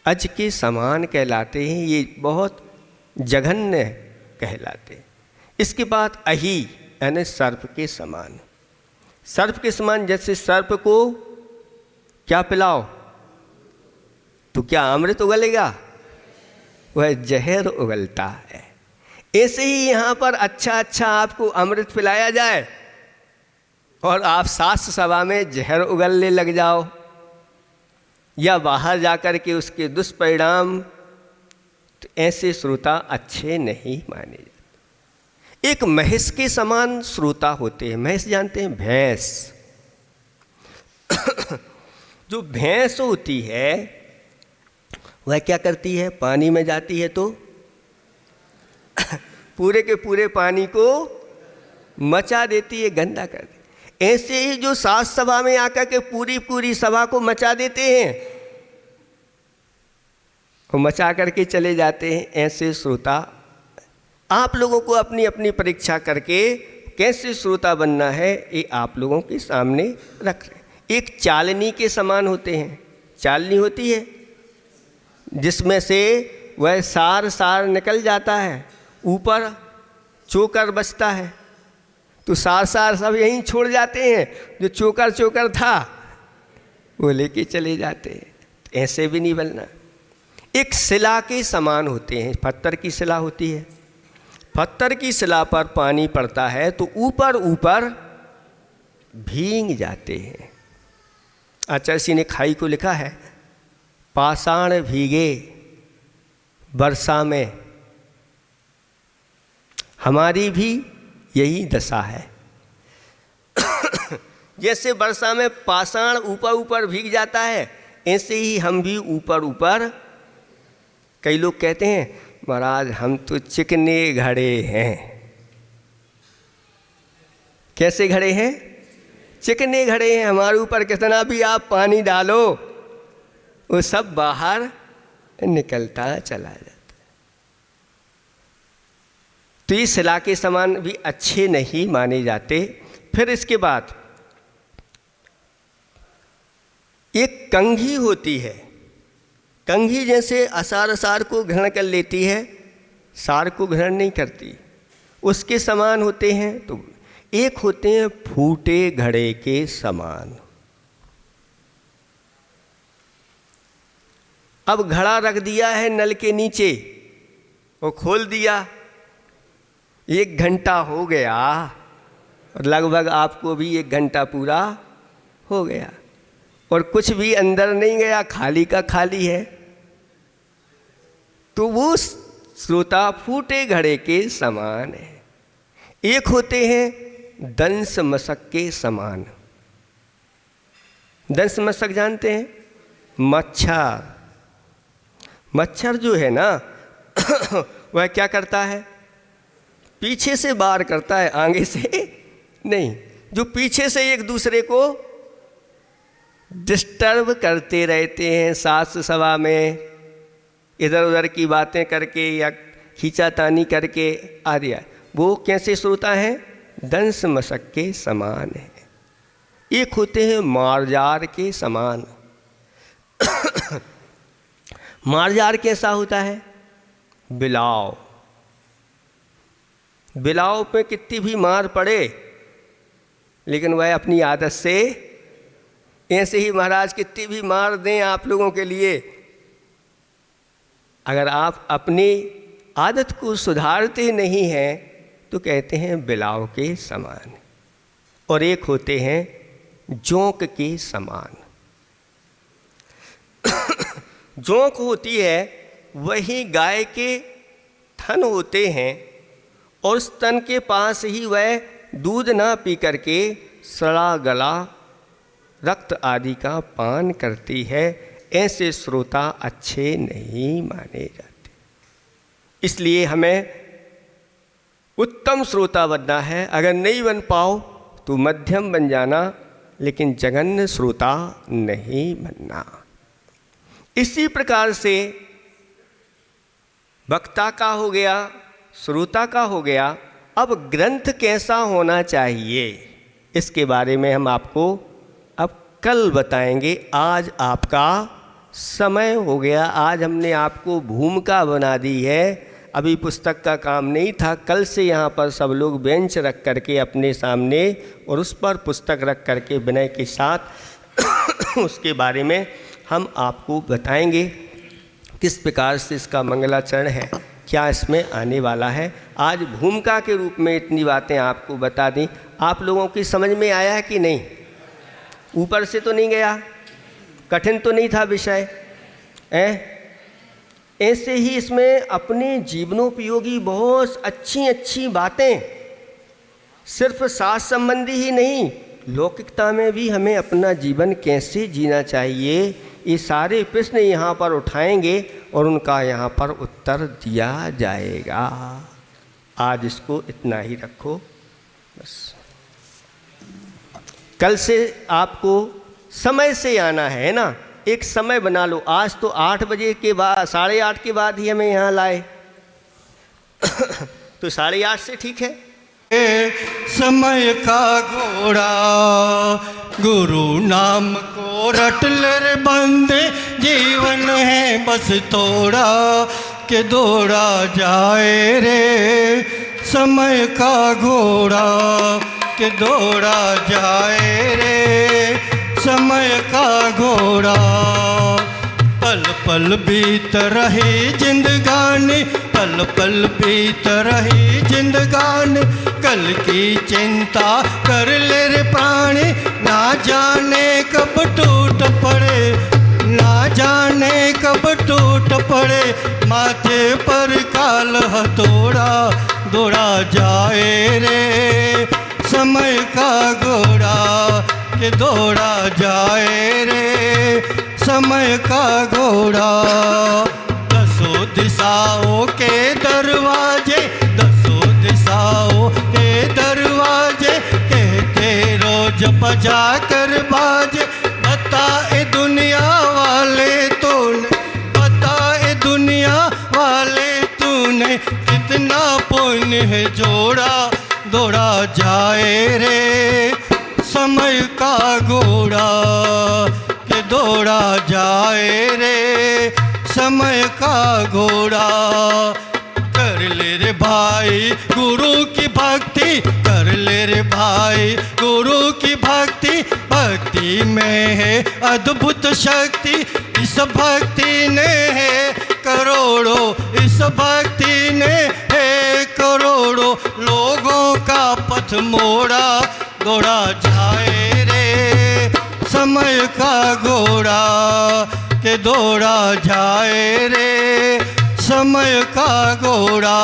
अज के समान कहलाते हैं। ये बहुत जघन्य कहलाते हैं। इसके बाद अही यानी सर्प के समान। सर्प के समान, जैसे सर्प को क्या पिलाओ तो क्या अमृत उगलेगा? वह जहर उगलता है। ऐसे ही यहाँ पर अच्छा आपको अमृत पिलाया जाए और आप शास्त्र सभा में जहर उगलने लग जाओ, या बाहर जाकर के उसके दुष्परिणाम, तो ऐसे श्रोता अच्छे नहीं माने जाते। एक महिष के समान श्रोता होते हैं। महिष जानते हैं? भैंस। जो भैंस होती है वह क्या करती है? पानी में जाती है तो पूरे के पूरे पानी को मचा देती है, गंदा कर देती। ऐसे ही जो शास्त्र सभा में आकर के पूरी सभा को मचा देते हैं और मचा करके चले जाते हैं, ऐसे श्रोता आप लोगों को अपनी अपनी परीक्षा करके कैसे श्रोता बनना है ये आप लोगों के सामने रख रहे। एक चालनी के समान होते हैं। चालनी होती है जिसमें से वह सार निकल जाता है, ऊपर चोकर बचता है, तो सार सब यहीं छोड़ जाते हैं, जो चोकर था वो लेके चले जाते हैं। तो ऐसे भी नहीं बनना। एक शिला के समान होते हैं। पत्थर की शिला होती है, पत्थर की शिला पर पानी पड़ता है तो ऊपर भीग जाते हैं। आचार्य ने खाई को लिखा है, पाषाण भीगे वर्षा में, हमारी भी यही दशा है। जैसे वर्षा में पाषाण ऊपर ऊपर भीग जाता है, ऐसे ही हम भी ऊपर ऊपर। कई लोग कहते हैं महाराज हम तो चिकने घड़े हैं। कैसे घड़े हैं? चिकने घड़े हैं, हमारे ऊपर कितना भी आप पानी डालो वो सब बाहर निकलता चला जाता है। तो ये शिला के समान भी अच्छे नहीं माने जाते। फिर इसके बाद एक कंघी होती है। कंघी जैसे असार असार को ग्रहण कर लेती है, सार को ग्रहण नहीं करती, उसके समान होते हैं। तो एक होते हैं फूटे घड़े के समान। अब घड़ा रख दिया है नल के नीचे, वो खोल दिया, 1 घंटा हो गया और लगभग आपको भी 1 घंटा पूरा हो गया और कुछ भी अंदर नहीं गया, खाली का खाली है। तो वो श्रोता फूटे घड़े के समान है। एक होते हैं दंश मशक के समान। दंश मशक जानते हैं? मच्छर। मच्छर जो है ना वह क्या करता है? पीछे से वार करता है, आगे से नहीं। जो पीछे से एक दूसरे को डिस्टर्ब करते रहते हैं, सास सवा में इधर उधर की बातें करके या खींचातानी करके आदि, वो कैसे श्रोता हैं? दंश मशक के समान है। एक होते हैं मारजार के समान। मारजार कैसा होता है? बिलाव। बिलाव पे कितनी भी मार पड़े लेकिन वह अपनी आदत से, ऐसे ही महाराज कितनी भी मार दें आप लोगों के लिए, अगर आप अपनी आदत को सुधारते नहीं हैं तो कहते हैं बिलाव के समान। और एक होते हैं जोंक के समान। जोंक होती है वही गाय के थन होते हैं और उस तन के पास ही वह दूध ना पी करके सड़ा गला रक्त आदि का पान करती है। ऐसे श्रोता अच्छे नहीं माने जाते। इसलिए हमें उत्तम श्रोता बनना है। अगर नहीं बन पाओ तो मध्यम बन जाना, लेकिन जघन्य श्रोता नहीं बनना। इसी प्रकार से वक्ता का हो गया, श्रोता का हो गया। अब ग्रंथ कैसा होना चाहिए इसके बारे में हम आपको अब कल बताएंगे। आज आपका समय हो गया। आज हमने आपको भूमिका बना दी है। अभी पुस्तक का काम नहीं था। कल से यहाँ पर सब लोग बेंच रख करके अपने सामने और उस पर पुस्तक रख करके विनय के साथ उसके बारे में हम आपको बताएंगे किस प्रकार से इसका मंगलाचरण है, क्या इसमें आने वाला है। आज भूमिका के रूप में इतनी बातें आपको बता दी। आप लोगों की समझ में आया है कि नहीं? ऊपर से तो नहीं गया? कठिन तो नहीं था विषय? ऐसे ही इसमें अपने जीवनोपयोगी बहुत अच्छी अच्छी बातें, सिर्फ शास्त्र संबंधी ही नहीं, लौकिकता में भी हमें अपना जीवन कैसे जीना चाहिए, ये सारे प्रश्न यहाँ पर उठाएंगे और उनका यहाँ पर उत्तर दिया जाएगा। आज इसको इतना ही रखो बस। कल से आपको समय से आना है ना, एक समय बना लो। आज तो 8 बजे के बाद, 8:30 के बाद ही हमें यहाँ लाए तो 8:30 से ठीक है। समय का घोड़ा गुरु नाम को रटल रे बंदे, जीवन है बस थोड़ा के दौड़ा जाए रे। समय का घोड़ा के दौड़ा जाए रे, समय का घोड़ा। पल पल बीत रही जिंदगानी, पल पल बीत रही जिंदगानी, कल की चिंता कर ले रे प्राणी। ना जाने कब टूट पड़े, ना जाने कब टूट पड़े, माथे पर काल हथौड़ा दौड़ा जाए रे। समय का घोड़ा के दौड़ा जाए रे, समय का घोड़ा। दसों दिशाओं के दरवाजे, दसों दिशाओं के दरवाजे कहते रोज बजा कर बाजे। बताए दुनिया वाले तूने, बताए दुनिया वाले तूने कितना पुण्य है जोड़ा, दौड़ा जाए रे समय का घोड़ा के दौड़ा जाए रे, समय का घोड़ा। कर ले रे भाई गुरु की भक्ति, कर ले रे भाई गुरु की भक्ति। भक्ति में है अद्भुत शक्ति, इस भक्ति ने है करोड़ों, इस भक्ति ने है करोड़ों लोगों का पथ मोड़ा, दौड़ा जाए रे समय का घोड़ा के दौड़ा जाए रे, समय का घोड़ा।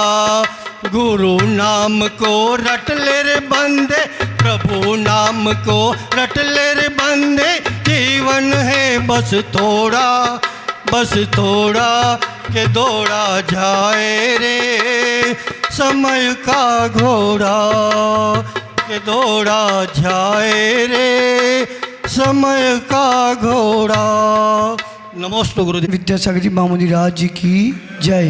गुरु नाम को रट ले रे बंदे, प्रभु नाम को रट ले रे बंदे। जीवन है बस थोड़ा, बस थोड़ा के दौड़ा जाए रे समय का घोड़ा के दौड़ा जाए रे, समय का घोड़ा। नमोस्तु गुरुदेव। विद्यासागर जी महामुनिराज जी की जय।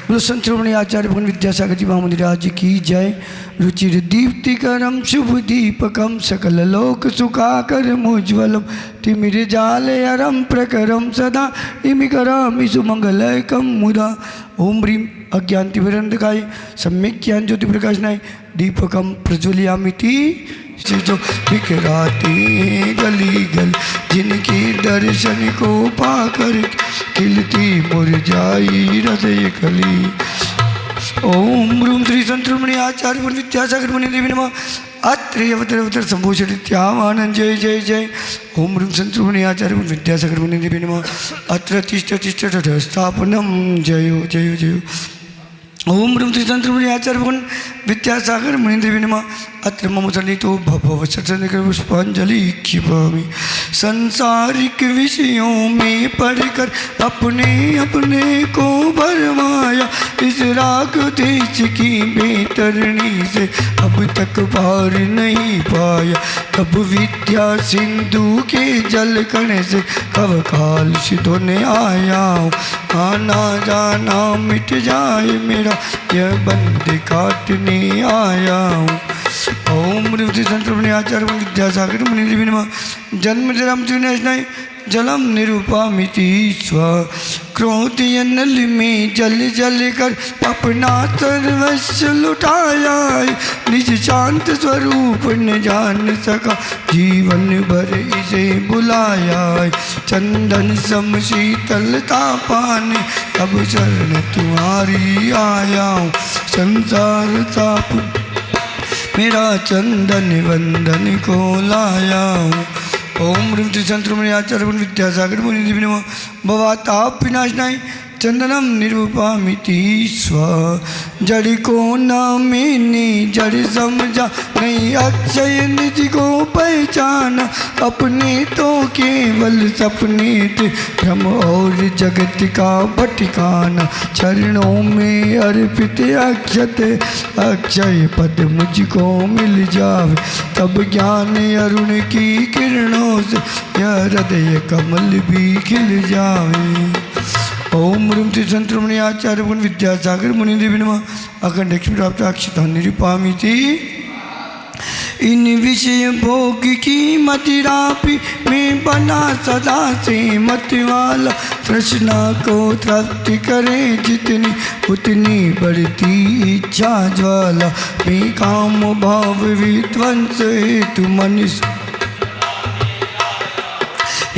बोलो संत श्रोमणी आचार्य भगवान विद्यासागर जी महामुनिराज जी की जय। रुचिर दीप्तिकरम शुभ दीपकम सकल लोक सुखाकरम उज्ज्वलम तिमिर जालयरम प्रकरम सदा इमिकरामि सुमंगलयकम मुदा। ओम ह्रीं अज्ञानतिमिरन्धकाय सम्यक् ज्ञान ज्योति प्रकाशनाय दीपकम प्रज्वलयामिति। जो बिखराते गली गल जिनके दर्शन को पाकर खिलती मुरझाई हृदय कली। ओम रूम श्री संतुमणि आचार्य विद्यासागर मुनि देवी नमः। अत्र अवतर अवतर संभूषण त्यावानंद जय जय जय। ओम रूम संतुमणि आचार्य विद्यासागर मुनि देवी नमः। अत्र तिष्ठ तिष्ठ स्थापनम जयो जयो जयो। ओम रूम श्री संतुमणि आचार्य भगवान विद्यासागर मुनि देवी नमः। अत्र मम सन्निहितो भव सत्संग पुष्पांजलि क्षिपामि। संसारिक विषयों में पढ़कर अपने अपने को भरमाया, इस राग देश की बेतरनी से अब तक पार नहीं पाया। कब विद्या सिंधु के जल कण से कब काल सिधोने आया हूँ। आना जाना मिट जाए मेरा यह बंद काटने आया हूँ। ओम ह्रीं श्री संतुमणि आचार्य विद्यासागर मुनि देवी नमः। जन्म जन्म विनाशनाय जलम निरूपामिति स्व। क्रोध नल में जल जल कर अपना सर्वस्व लुटाया, निज शांत स्वरूप न जान सका जीवन भर इसे बुलाया। चंदन सम शीतलता पाने अब शरण तुम्हारी आया हूँ। संसार ताप मेरा चंदन वंदन को लाया हूँ। ओम ह्रीं श्री संतुमणि आचार्य विद्यासागर मुनि देवी नमः। भवाताप विनाशनाय चंदनम निरूपामिति स्व। जड़ को न मैंने जड़ समझा नहीं अक्षय निज को पहचाना। अपने तो केवल सपने थे भ्रम और जगत का भटकाना। चरणों में अर्पित अक्षत अक्षय पद मुझको मिल जावे, तब ज्ञान अरुण की किरणों से यह हृदय कमल भी खिल जावे। ओम ह्रीं श्री संतुमणि आचार्य भगवान विद्यासागर मुनि देवी नमः। अखंड लक्ष्मी प्राप्त अक्षता निरूपामिति। इन विषय भोग की मदिरा पी में बना सदा से मत वाला। तृष्णा को तृप्त करे जितनी उतनी बढ़ती इच्छा ज्वाला। में काम भाव विध्वंस हेतु मनुष्य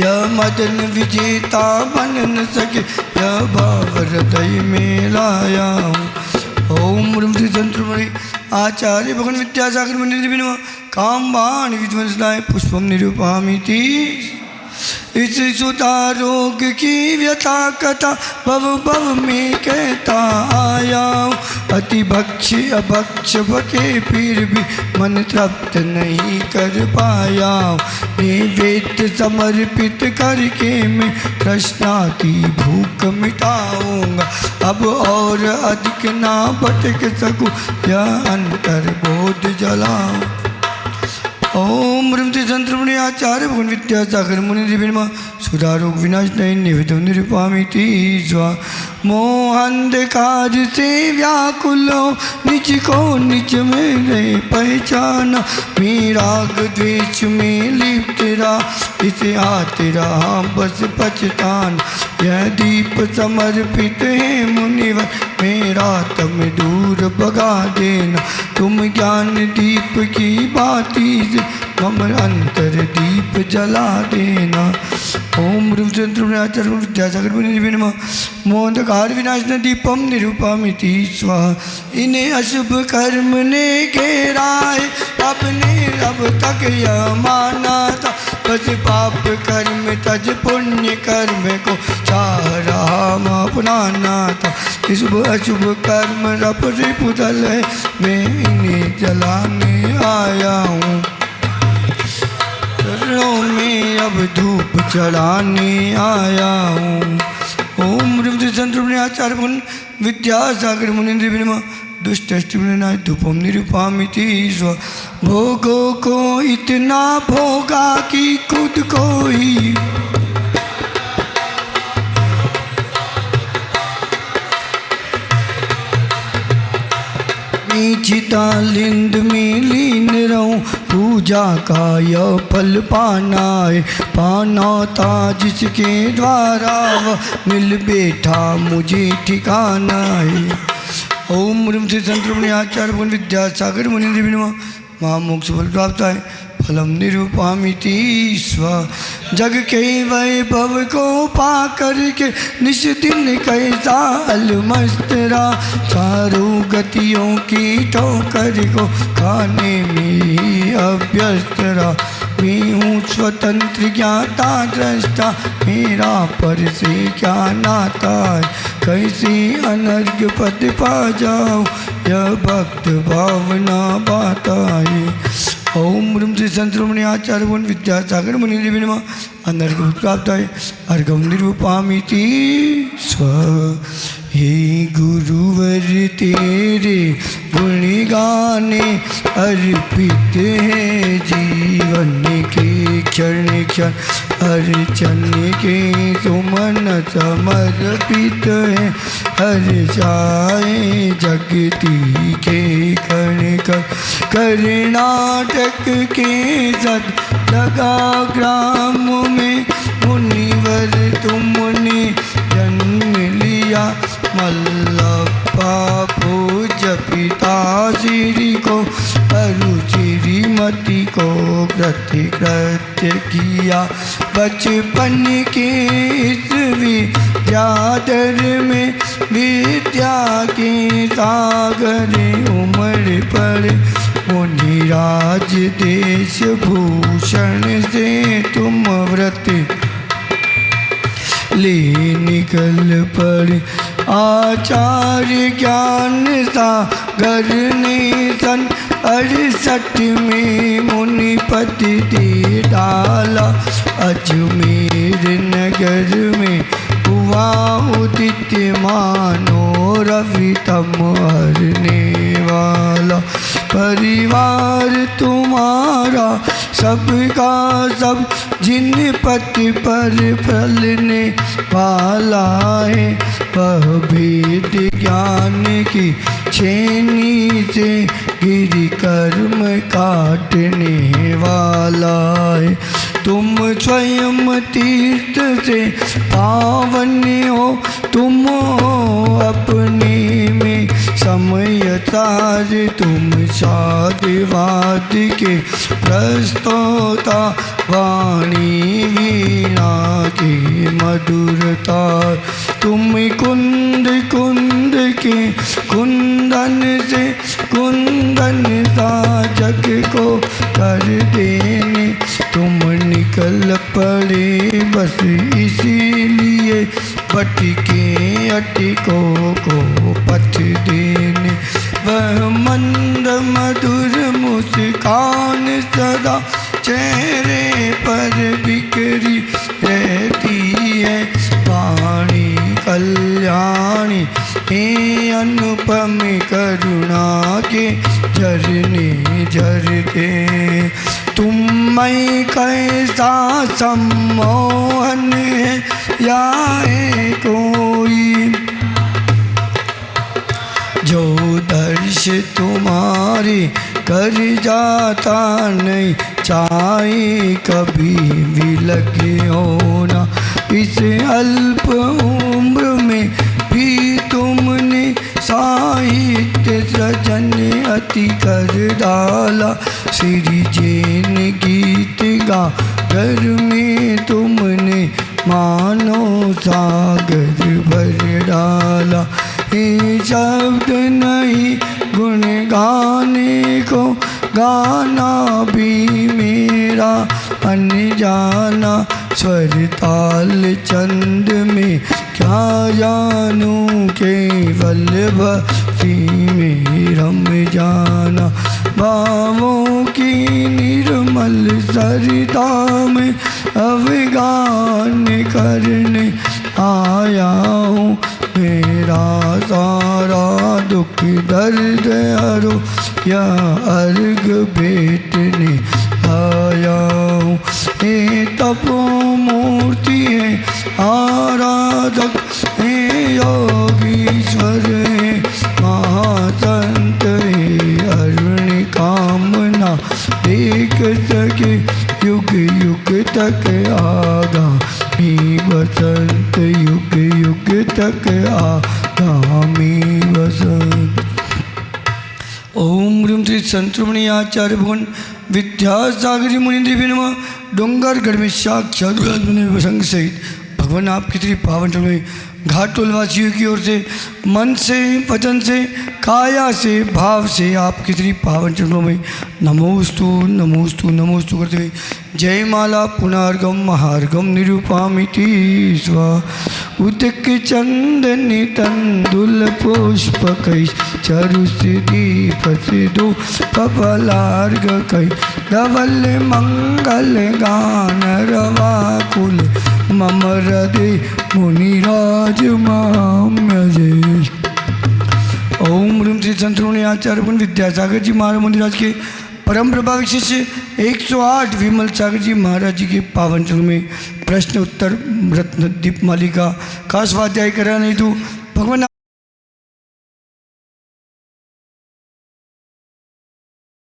यह मदन विजेता बन न सके, यह भाव हृदय में लाया हूँ। ओम ह्रीं श्री संतुमणि आचार्य भगवान विद्यासागर मुनि देवी नमः। काम बाण विध्वंसनाय पुष्पम निरूपामिति। इस सुधा रोग की व्यथा कथा भव भव में कहता आया हूँ। अति भक्ष अभक्ष बके फिर भी मन तृप्त नहीं कर पाया। नैवेद्य समर्पित करके मैं तृष्णा की भूख मिटाऊंगा। अब और अधिक ना भटक सकूं, यह अंतर बोध जलाऊं। ओम ब्रह्मते संतृप्णे आचार्य भगवान विद्यासागर मुनि दिव्यमा सुधारोग विनाश नहीं निवेदो निरूपामिति स्वा। मोहांधकार से व्याकुलो निज को निज मेरे पहचाना। मेरा द्वेष में लिप्त रहा इसे आते रहा बस पछताना। यह दीप समर्पित है मुनिवर मेरा तम दूर भगा देना। तुम ज्ञान दीप की बाती से मम अंतर दीप जला देना। ओम रूप चंद्र विद्यासागर मुनि मोहंधकार विनाशन दीपम निरूपामिति स्वाहा। इन्हें अशुभ कर्म ने घेरा है अपने अब तक यह माना था। बस पाप कर्म तज पुण्य कर्म को चाह रहा अपनाना था। शुभ अशुभ कर्म रप रिपुदल है मैं इन्हें जलाने आया हूँ। में अब धूप चढ़ाने आया हूँ। ओम ह्रीं संतृप्णे आचार्य भगवान विद्यासागर मुनीन्द्र विनमा दुष्ट धूपम निरूपामिति स्व। भोगों को इतना भोगा कि खुद को ही चिता लिंद में लीन रहूं। पूजा का यह फल पाना है पाना था जिसके द्वारा वह मिल बैठा मुझे ठिकाना है। ओम ह्रीं श्री संतृप्णे आचार्य भगवान विद्यासागर मुनीन्द्र विनमा महामोक्ष फल प्राप्त है फलम निरूपामिति स्व। जग के वैभव को पा करके निश दिन कैसा अलमस्तरा। चारों गतियों की ठोकर को खाने में ही अभ्यस्त रहा। मैं हूँ स्वतंत्र ज्ञाता दृष्टा मेरा पर से क्या नाता है। कैसे अनर्घ पद पा जाऊँ यह भक्त भावना बात है। ओम ह्रीं श्री संतृप्णे आचार्य भगवान विद्यासागर मुनीन्द्र विनमा अनर्घ प्राप्त है अर्घम निरूपामिति स्व। हे गुरुवर तेरे गुण गाने अर्पित है जीवन के क्षण क्षण। अर्चन के सुमन समर्पित है हर जाए जगती के कण कण। कर्नाटक के सद लगा ग्राम में मुनिवर तुमने जन्म लिया। मल्लप्पा पूज्य पिता श्री को अरुचिरी मति को कृत्य कृत्य किया। बचपन के इस विद्याधर में विद्या के सागर उमड़ पड़े। मुनिराज देश भूषण से तुम व्रत ले निकल पड़े। आचार्य ज्ञान सागर ने सन 68 में मुनिपति दे डाला। अजमेर नगर में हुआ उदित मानो रवि तम हरने वाला। परिवार तुम्हारा सबका सब जिन पति पर फलने वाला है। वह भेद ज्ञान की छेनी से गिरि कर्म काटने वाला है। तुम स्वयं तीर्थ से पावन हो तुम हो अपने में समयतार। तुम साधवाद के प्रस्तोता वाणी वीणा की मधुरता। तुम कुंद कुंद के कुंदन से कुंदन सा जग को कर देने तुम निकल पड़े बस इसीलिए भटके अटकों को पथ देने। वह मंद मधुर मुस्कान सदा चेहरे पर बिखरी रहती है। वाणी कल्याणी हे अनुपम करुणा के झरने झरते। तुम मैं कैसा सम्मोहन है या है कोई जो दर्श तुम्हारे कर जाता नहीं चाहे कभी भी लगे होना। इस अल्प उम्र में भी तुमने साहित्य सृजन अति कर डाला। श्री जैन गीत गा घर में तुमने मानो सागर भर डाला। ये शब्द नहीं गुण गाने को गाना भी मेरा अनजाना। स्वर ताल चंद में क्या जानूं केवल भक्ति में रम जाना। भावों की निर्मल सरिता में अवगान करने आया हूँ। मेरा सारा दुख दर्द हरो या अर्घ भेटने आया हूँ। हे तपो मूर्ति है आराधक हे योगीश्वर है महासंत है अरुण कामना देख सके युग युग तक आगामी वसंत युग युग तक आगामी वसंत। ओम ह्रीं श्री संतुमणि आचार्य भगवान विद्यासागर जी मुनीन्द्र नमः। डोंगरगढ़ में साक्षात प्रसंग सहित भगवान आपकी श्री पावन में घाटोल वासियों की ओर से मन से वचन से काया से भाव से आपकी श्री पावन चरणों में नमोस्तु नमोस्तु नमोस्तु करते हुए जय माला पुनर्गम महार्गम निरूपामिति स्वा। उदक चंदन तंदुल पुष्प कई चरुष दीप से दो पपलार्ग कई धवल मंगल गान रवा कुल मम हृदय मुनिराज माम्यजे। ओम ह्रीं श्री संतुमणि आचार्य भगवान विद्यासागर जी महाराज मुनिराज के परम प्रभा विशेष 108 विमल सागर जी महाराज जी के पावन चरणों में प्रश्न उत्तर रत्न दीप मालिका का स्वाध्याय करा नहीं तो भगवान